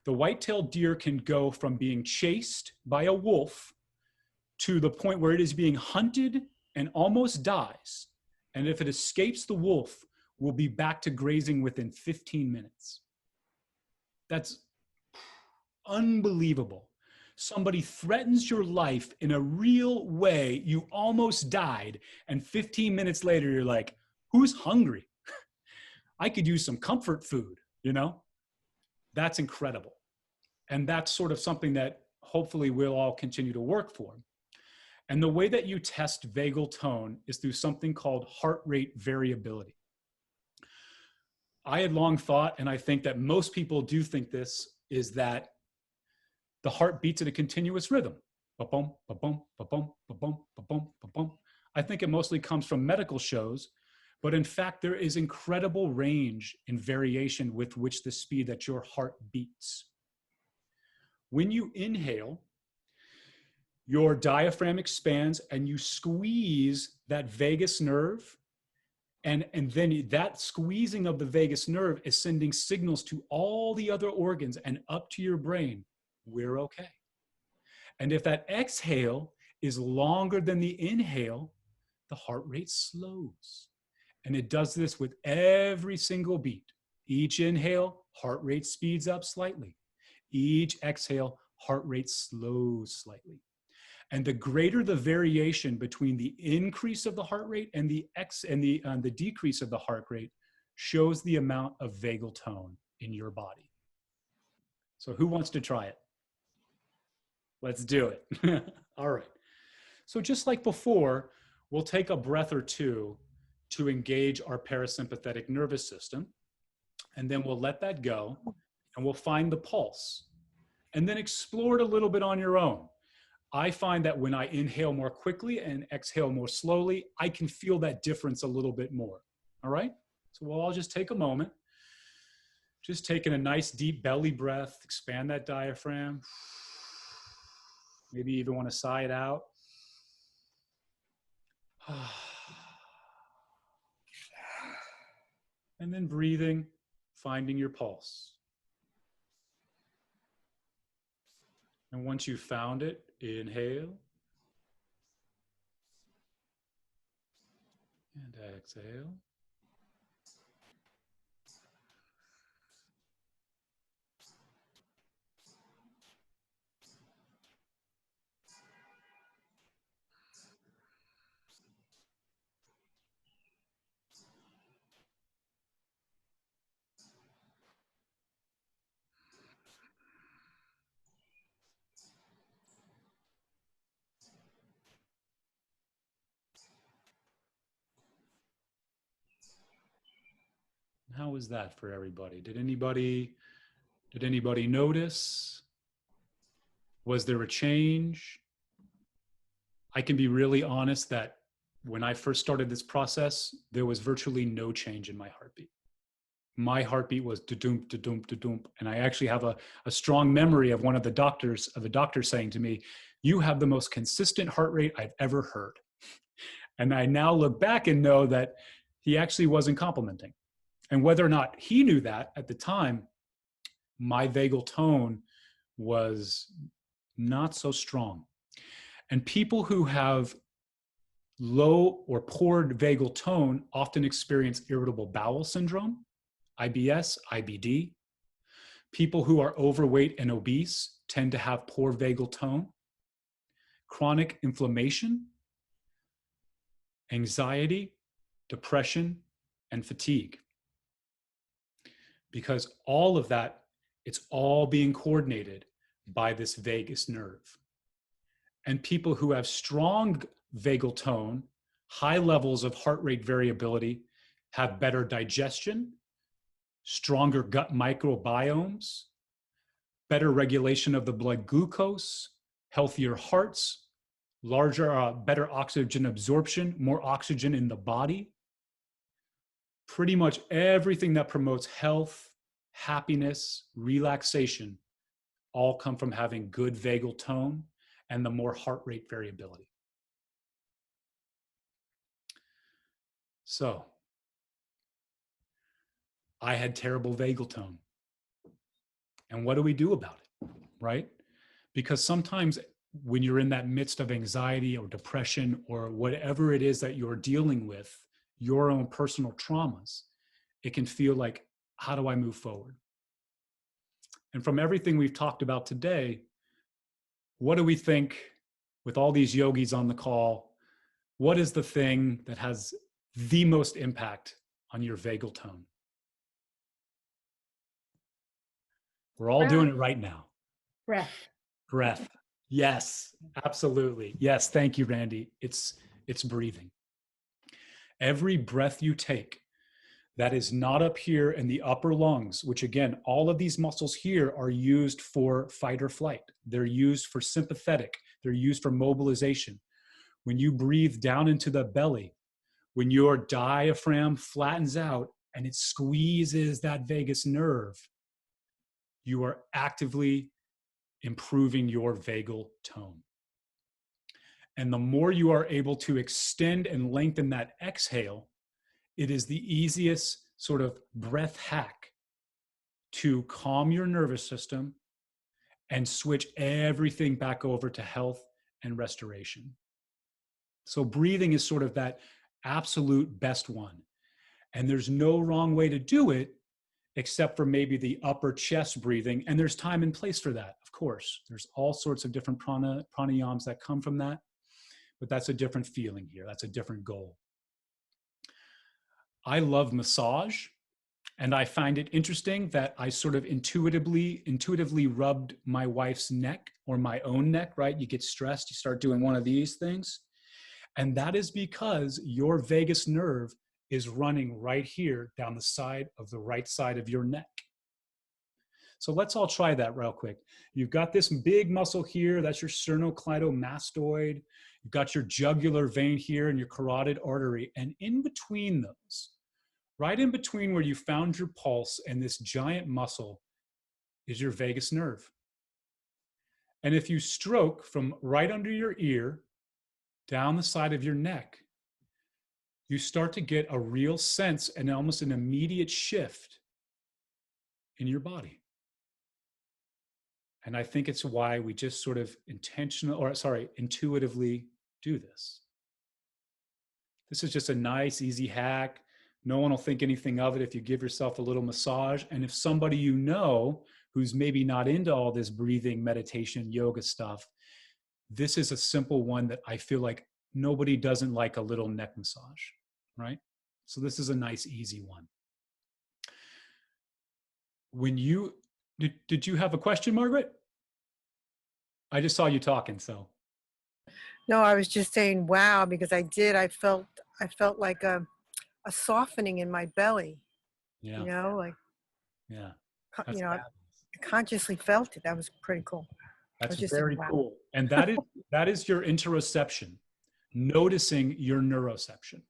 The white-tailed deer can go from being chased by a wolf to the point where it is being hunted and almost dies. And if it escapes the wolf, will be back to grazing within 15 minutes. That's unbelievable. Somebody threatens your life in a real way, you almost died, and 15 minutes later, you're like, who's hungry? I could use some comfort food, you know? That's incredible. And that's sort of something that hopefully we'll all continue to work for. And the way that you test vagal tone is through something called heart rate variability. I had long thought, and I think that most people do think this, is that the heart beats at a continuous rhythm. Ba-bum, ba-bum, ba-bum, ba-bum, ba-bum, ba-bum. I think it mostly comes from medical shows, but in fact, there is incredible range and variation with which the speed that your heart beats. When you inhale, your diaphragm expands and you squeeze that vagus nerve. And then that squeezing of the vagus nerve is sending signals to all the other organs and up to your brain. We're okay. And if that exhale is longer than the inhale, the heart rate slows. And it does this with every single beat. Each inhale, heart rate speeds up slightly. Each exhale, heart rate slows slightly. And the greater the variation between the increase of the heart rate and the decrease of the heart rate shows the amount of vagal tone in your body. So who wants to try it? Let's do it. All right. So just like before, we'll take a breath or two to engage our parasympathetic nervous system, and then we'll let that go, and we'll find the pulse, and then explore it a little bit on your own. I find that when I inhale more quickly and exhale more slowly, I can feel that difference a little bit more. All right? So we'll all just take a moment. Just taking a nice deep belly breath, expand that diaphragm. Maybe you even want to sigh it out. And then breathing, finding your pulse. And once you've found it, inhale. And exhale. How was that for everybody? Did anybody notice? Was there a change? I can be really honest that when I first started this process, there was virtually no change in my heartbeat. My heartbeat was da-doomp, da-doomp, da-doomp. And I actually have a strong memory of a doctor saying to me, "You have the most consistent heart rate I've ever heard." And I now look back and know that he actually wasn't complimenting. And whether or not he knew that at the time, my vagal tone was not so strong. And people who have low or poor vagal tone often experience irritable bowel syndrome, IBS, IBD. People who are overweight and obese tend to have poor vagal tone. Chronic inflammation, anxiety, depression, and fatigue. Because all of that, it's all being coordinated by this vagus nerve. And people who have strong vagal tone, high levels of heart rate variability, have better digestion, stronger gut microbiomes, better regulation of the blood glucose, healthier hearts, better oxygen absorption, more oxygen in the body. Pretty much everything that promotes health, happiness, relaxation, all come from having good vagal tone and the more heart rate variability. So, I had terrible vagal tone. And what do we do about it, right? Because sometimes when you're in that midst of anxiety or depression or whatever it is that you're dealing with, your own personal traumas, it can feel like, how do I move forward? And from everything we've talked about today, what do we think, with all these yogis on the call, what is the thing that has the most impact on your vagal tone? We're all doing it right now. Breath. Breath. Yes, absolutely. Yes, thank you, Randy. It's breathing. Every breath you take that is not up here in the upper lungs, which again, all of these muscles here are used for fight or flight. They're used for sympathetic. They're used for mobilization. When you breathe down into the belly, when your diaphragm flattens out and it squeezes that vagus nerve, you are actively improving your vagal tone. And the more you are able to extend and lengthen that exhale, it is the easiest sort of breath hack to calm your nervous system and switch everything back over to health and restoration. So breathing is sort of that absolute best one. And there's no wrong way to do it, except for maybe the upper chest breathing. And there's time and place for that, of course. There's all sorts of different pranayams that come from that, but that's a different feeling here. That's a different goal. I love massage, and I find it interesting that I sort of intuitively rubbed my wife's neck or my own neck, right? You get stressed, you start doing one of these things. And that is because your vagus nerve is running right here down the side of the right side of your neck. So let's all try that real quick. You've got this big muscle here, that's your sternocleidomastoid. You've got your jugular vein here and your carotid artery. And in between those, right in between where you found your pulse and this giant muscle, is your vagus nerve. And if you stroke from right under your ear down the side of your neck, you start to get a real sense and almost an immediate shift in your body. And I think it's why we just sort of intuitively do this. This is just a nice, easy hack. No one will think anything of it if you give yourself a little massage. And if somebody you know who's maybe not into all this breathing, meditation, yoga stuff, this is a simple one that I feel like nobody doesn't like a little neck massage, right? So this is a nice, easy one. When you, did you have a question, Margaret? I just saw you talking, so. No, I was just saying, wow, because I felt like a softening in my belly. Yeah. You know, like, yeah. You know, I consciously felt it. That was pretty cool. That's very cool. And that is your interoception, noticing your neuroception.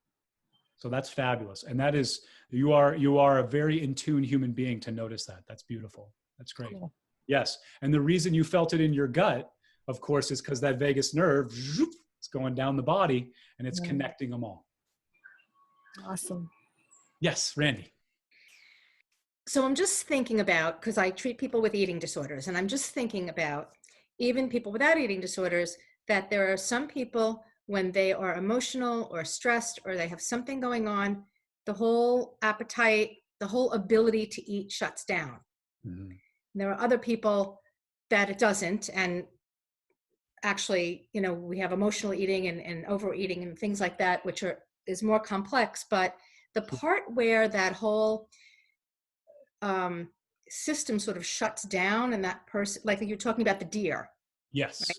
So that's fabulous. And that is, you are a very in tune human being to notice that. That's beautiful. That's great. Cool. Yes. And the reason you felt it in your gut, of course, is because that vagus nerve is going down the body and it's connecting them all. Awesome. Yes, Randy. So I'm just thinking about, because I treat people with eating disorders, and I'm just thinking about even people without eating disorders, that there are some people when they are emotional or stressed or they have something going on, the whole appetite, the whole ability to eat shuts down. Mm-hmm. There are other people that it doesn't. And actually, you know, we have emotional eating and overeating and things like that, which is more complex, but the part where that whole system sort of shuts down, and that person, like you're talking about the deer. Yes.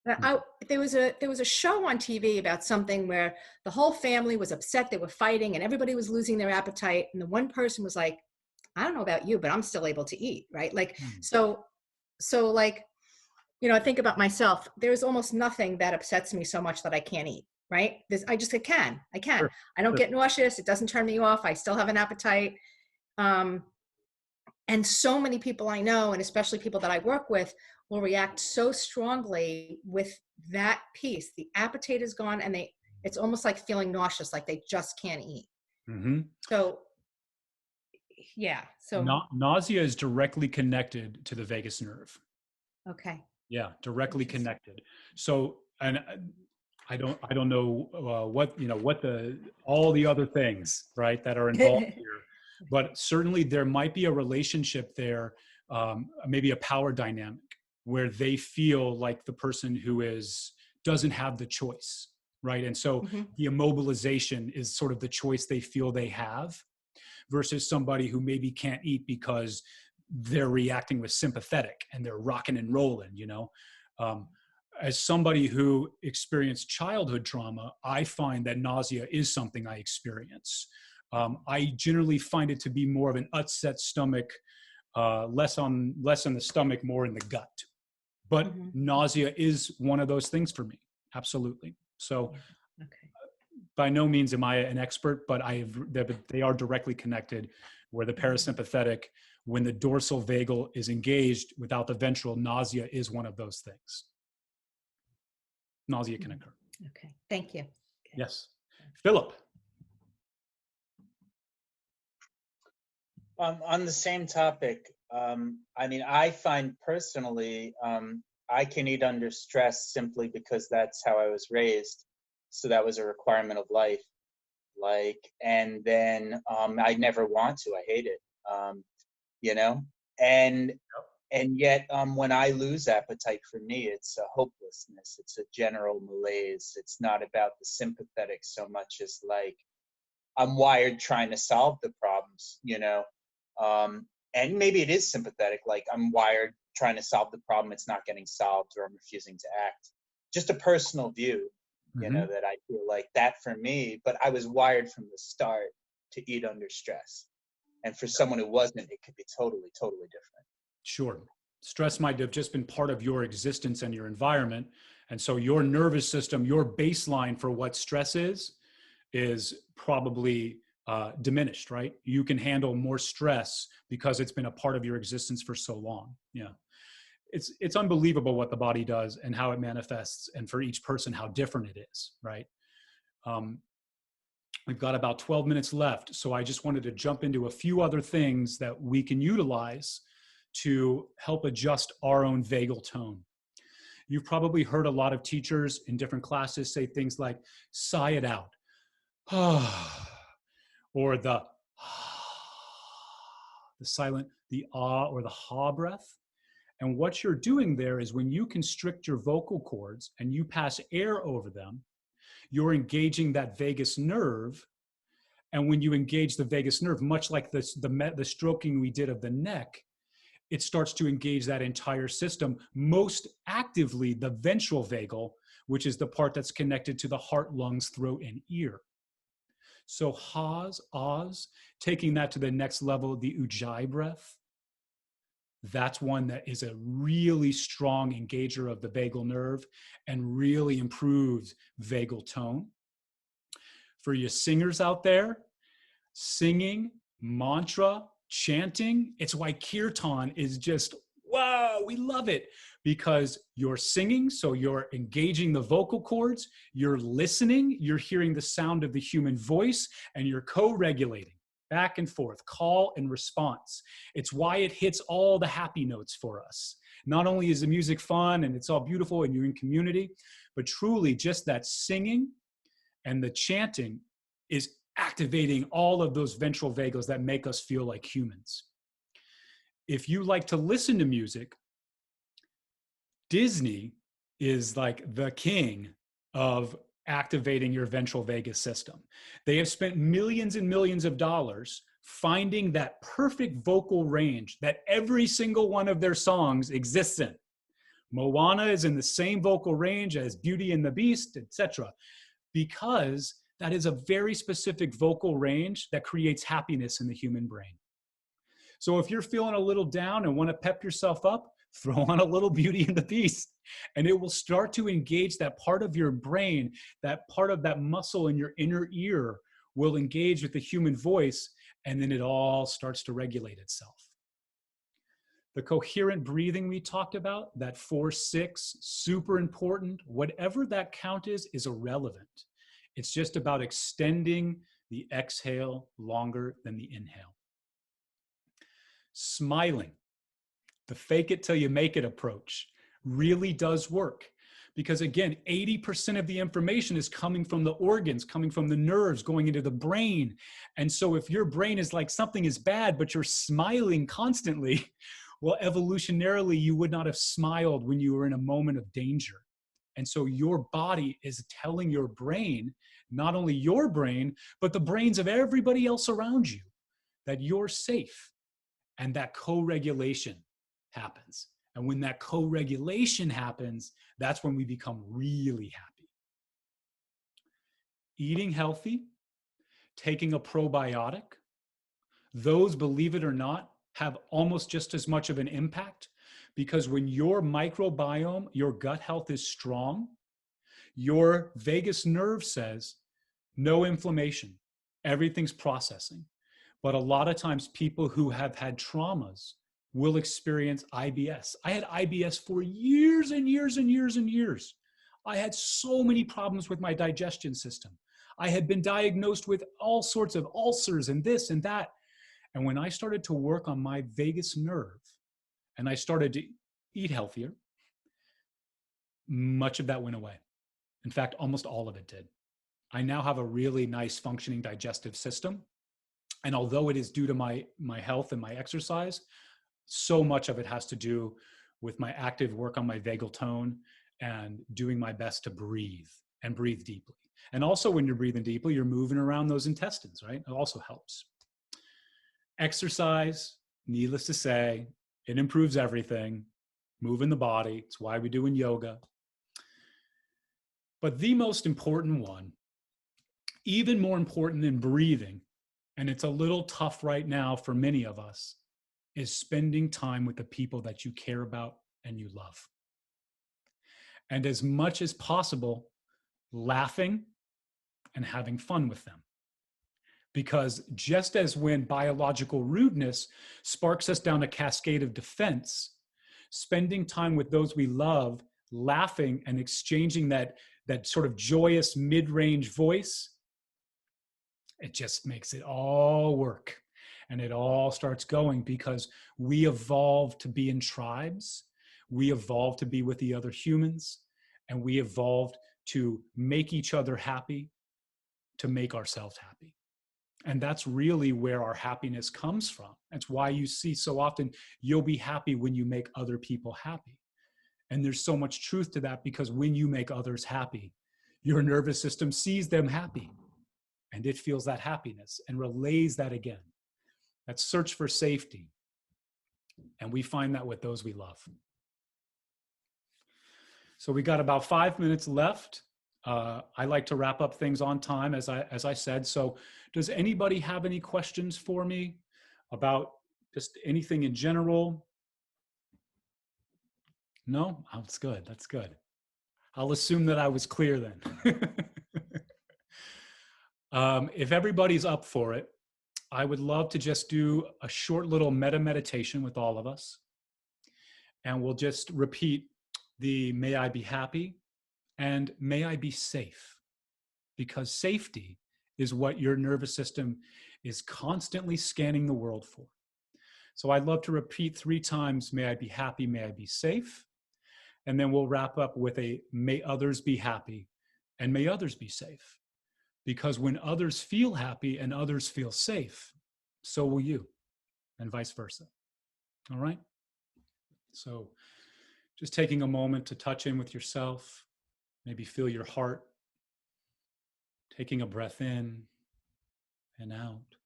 There was a show on TV about something where the whole family was upset, they were fighting, and everybody was losing their appetite, and the one person was like, I don't know about you, but I'm still able to eat, right? Like, so like, you know, I think about myself, there's almost nothing that upsets me so much that I can't eat, right? I can. Sure. I don't get nauseous. It doesn't turn me off. I still have an appetite. And so many people I know, and especially people that I work with, will react so strongly with that piece. The appetite is gone, and it's almost like feeling nauseous, like they just can't eat. So, yeah. So nausea is directly connected to the vagus nerve. Okay. Yeah, directly connected. So, and I don't know all the other things, right, that are involved here, but certainly there might be a relationship there, maybe a power dynamic where they feel like the person who doesn't have the choice, right? And so the immobilization is sort of the choice they feel they have, versus somebody who maybe can't eat because they're reacting with sympathetic and they're rocking and rolling, you know. As somebody who experienced childhood trauma, I find that nausea is something I experience. I generally find it to be more of an upset stomach, less on the stomach, more in the gut. But nausea is one of those things for me, absolutely. So by no means am I an expert, but they are directly connected, where the parasympathetic, when the dorsal vagal is engaged without the ventral, nausea is one of those things. Nausea can occur. Okay, thank you. Okay. Yes. Philip. On the same topic, I mean, I find personally, I can eat under stress simply because that's how I was raised. So that was a requirement of life. And then I never want to. I hate it. You know, and yet when I lose appetite, for me, it's a hopelessness. It's a general malaise. It's not about the sympathetic so much as like I'm wired trying to solve the problems, you know. And maybe it is sympathetic, like I'm wired trying to solve the problem, it's not getting solved, or I'm refusing to act. Just a personal view, you know, that I feel like that for me, but I was wired from the start to eat under stress. And for someone who wasn't, it could be totally, totally different. Sure. Stress might have just been part of your existence and your environment. And so your nervous system, your baseline for what stress is probably diminished, right? You can handle more stress because it's been a part of your existence for so long. Yeah. It's unbelievable what the body does and how it manifests, and for each person, how different it is, right? We've got about 12 minutes left. So I just wanted to jump into a few other things that we can utilize to help adjust our own vagal tone. You've probably heard a lot of teachers in different classes say things like, sigh it out. Or the silent, the ah or the ha breath. And what you're doing there is when you constrict your vocal cords and you pass air over them, you're engaging that vagus nerve. And when you engage the vagus nerve, much like the stroking we did of the neck, it starts to engage that entire system, most actively the ventral vagal, which is the part that's connected to the heart, lungs, throat, and ear. So ha's, ahs, taking that to the next level, the ujjayi breath, that's one that is a really strong engager of the vagal nerve and really improves vagal tone. For you singers out there, singing, mantra, chanting, it's why kirtan is just, wow, we love it, because you're singing, so you're engaging the vocal cords, you're listening, you're hearing the sound of the human voice, and you're co-regulating back and forth, call and response. It's why it hits all the happy notes for us. Not only is the music fun and it's all beautiful and you're in community, but truly just that singing and the chanting is activating all of those ventral vagals that make us feel like humans. If you like to listen to music, Disney is like the king of activating your ventral vagus system. They have spent millions and millions of dollars finding that perfect vocal range that every single one of their songs exists in. Moana is in the same vocal range as Beauty and the Beast, etc., because that is a very specific vocal range that creates happiness in the human brain. So if you're feeling a little down and want to pep yourself up, throw on a little Beauty and the Beast, and it will start to engage that part of your brain, that part of that muscle in your inner ear will engage with the human voice, and then it all starts to regulate itself. The coherent breathing we talked about, that 4-6, super important. Whatever that count is irrelevant. It's just about extending the exhale longer than the inhale. Smiling, the fake it till you make it approach, really does work. Because again, 80% of the information is coming from the organs, coming from the nerves, going into the brain. And so if your brain is like something is bad, but you're smiling constantly, well, evolutionarily, you would not have smiled when you were in a moment of danger. And so your body is telling your brain, not only your brain, but the brains of everybody else around you, that you're safe. And that co-regulation happens. And when that co-regulation happens, that's when we become really happy. Eating healthy, taking a probiotic, those, believe it or not, have almost just as much of an impact, because when your microbiome, your gut health is strong, your vagus nerve says no inflammation, everything's processing. But a lot of times people who have had traumas will experience IBS. I had IBS for years and years and years and years. I had so many problems with my digestion system. I had been diagnosed with all sorts of ulcers and this and that. And when I started to work on my vagus nerve and I started to eat healthier, much of that went away. In fact, almost all of it did. I now have a really nice functioning digestive system. And although it is due to my health and my exercise, so much of it has to do with my active work on my vagal tone and doing my best to breathe and breathe deeply. And also when you're breathing deeply, you're moving around those intestines, right? It also helps. Exercise, needless to say, it improves everything. Moving the body, it's why we do in yoga. But the most important one, even more important than breathing, and it's a little tough right now for many of us, is spending time with the people that you care about and you love. And as much as possible, laughing and having fun with them. Because just as when biological rudeness sparks us down a cascade of defense, spending time with those we love, laughing and exchanging that sort of joyous mid-range voice, it just makes it all work. And it all starts going because we evolved to be in tribes. We evolved to be with the other humans. And we evolved to make each other happy, to make ourselves happy. And that's really where our happiness comes from. That's why you see so often you'll be happy when you make other people happy. And there's so much truth to that, because when you make others happy, your nervous system sees them happy and it feels that happiness and relays that again. That search for safety. And we find that with those we love. So we got about 5 minutes left. I like to wrap up things on time, as I said. So does anybody have any questions for me about just anything in general? No? Oh, that's good. That's good. I'll assume that I was clear then. If everybody's up for it, I would love to just do a short little meta meditation with all of us. And we'll just repeat the may I be happy and may I be safe, because safety is what your nervous system is constantly scanning the world for. So I'd love to repeat 3 times, may I be happy, may I be safe. And then we'll wrap up with a may others be happy and may others be safe. Because when others feel happy and others feel safe, so will you, and vice versa. All right? So just taking a moment to touch in with yourself, maybe feel your heart, Taking a breath in and out.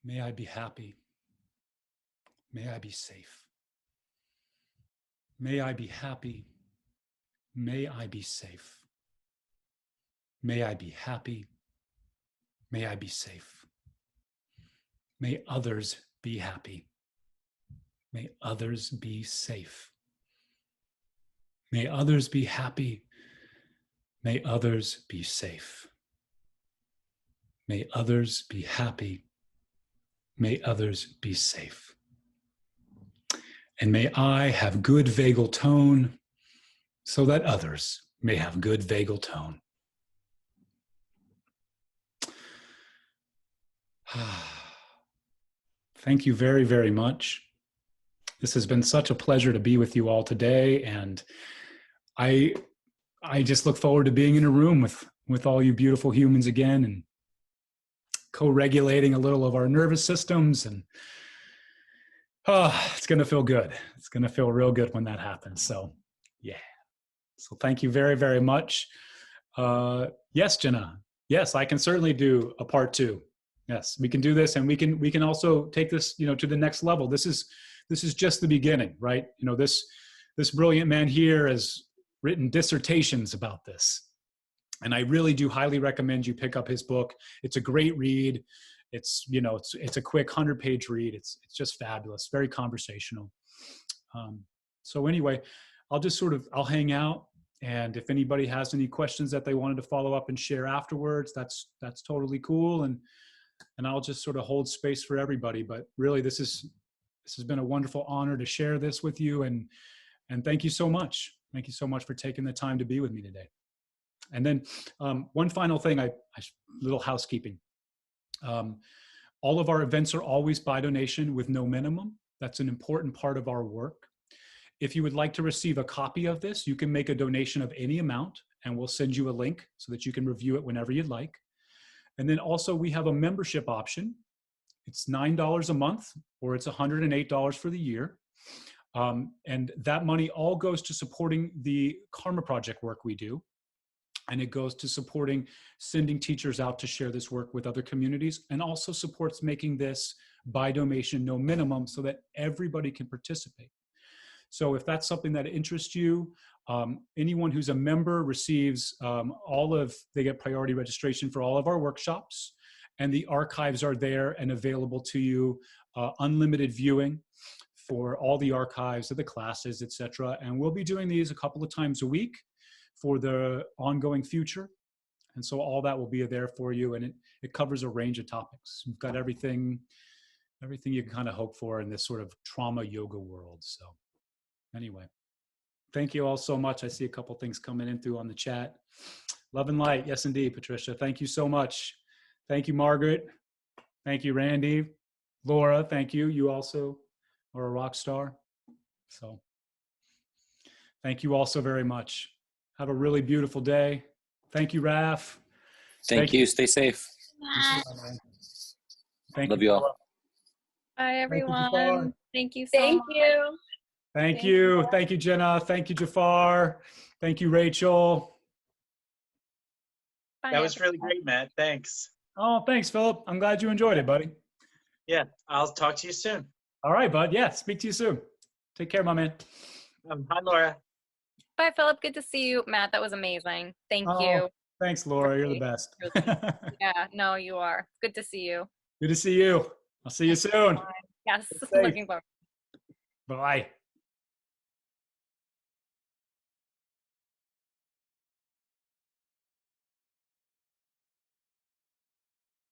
May I be happy. May I be safe. May I be happy. May I be safe. May I be happy. May I be safe. May others be happy. May others be safe. May others be happy. May others be safe. May others be happy. May others be safe. And may I have good vagal tone so that others may have good vagal tone. Thank you very, very much. This has been such a pleasure to be with you all today, and I just look forward to being in a room with all you beautiful humans again and co-regulating a little of our nervous systems, and it's going to feel good. It's going to feel real good when that happens. So, yeah. So thank you very, very much. Yes, Jenna. Yes, I can certainly do a part 2. Yes, we can do this, and we can also take this, to the next level. This is just the beginning, right? This brilliant man here has written dissertations about this, and I really do highly recommend you pick up his book. It's a great read. It's a quick 100-page read. It's just fabulous, very conversational. So anyway, I'll hang out, and if anybody has any questions that they wanted to follow up and share afterwards, that's totally cool. And I'll just sort of hold space for everybody. But really, this has been a wonderful honor to share this with you, and thank you so much. Thank you so much for taking the time to be with me today. And then one final thing, little housekeeping. All of our events are always by donation with no minimum. That's an important part of our work. If you would like to receive a copy of this, you can make a donation of any amount, and we'll send you a link so that you can review it whenever you'd like. And then also we have a membership option. It's $9 a month, or it's $108 for the year. And that money all goes to supporting the Karma Project work we do. And it goes to supporting sending teachers out to share this work with other communities, and also supports making this by donation no minimum so that everybody can participate. So if that's something that interests you, anyone who's a member receives they get priority registration for all of our workshops, and the archives are there and available to you, unlimited viewing for all the archives of the classes, etc. And we'll be doing these a couple of times a week for the ongoing future. And so all that will be there for you, and it covers a range of topics. We've got everything you can kind of hope for in this sort of trauma yoga world. So anyway, thank you all so much. I see a couple things coming in through on the chat. Love and light. Yes, indeed, Patricia. Thank you so much. Thank you, Margaret. Thank you, Randy. Laura, thank you. You also are a rock star. So thank you all so very much. Have a really beautiful day. Thank you, Raf. Thank you. Stay safe. Thank Love you you all. Bye, everyone. Thank you so Thank much. you. Thank you. Thank you, Jenna. Thank you, Jafar. Thank you, Rachel. Bye, That was really everyone. great, Matt. Thanks. Oh, thanks, Philip. I'm glad you enjoyed it, buddy. Yeah, I'll talk to you soon. All right, bud. Yeah, speak to you soon. Take care, my man. Hi, Laura. Bye, Philip. Good to see you. Matt, that was amazing. Thank Oh, you. Thanks, Laura. You're the best. Yeah, no, you are. Good to see you. Good to see you. I'll see you soon. Yes, Stay safe. looking forward. Bye.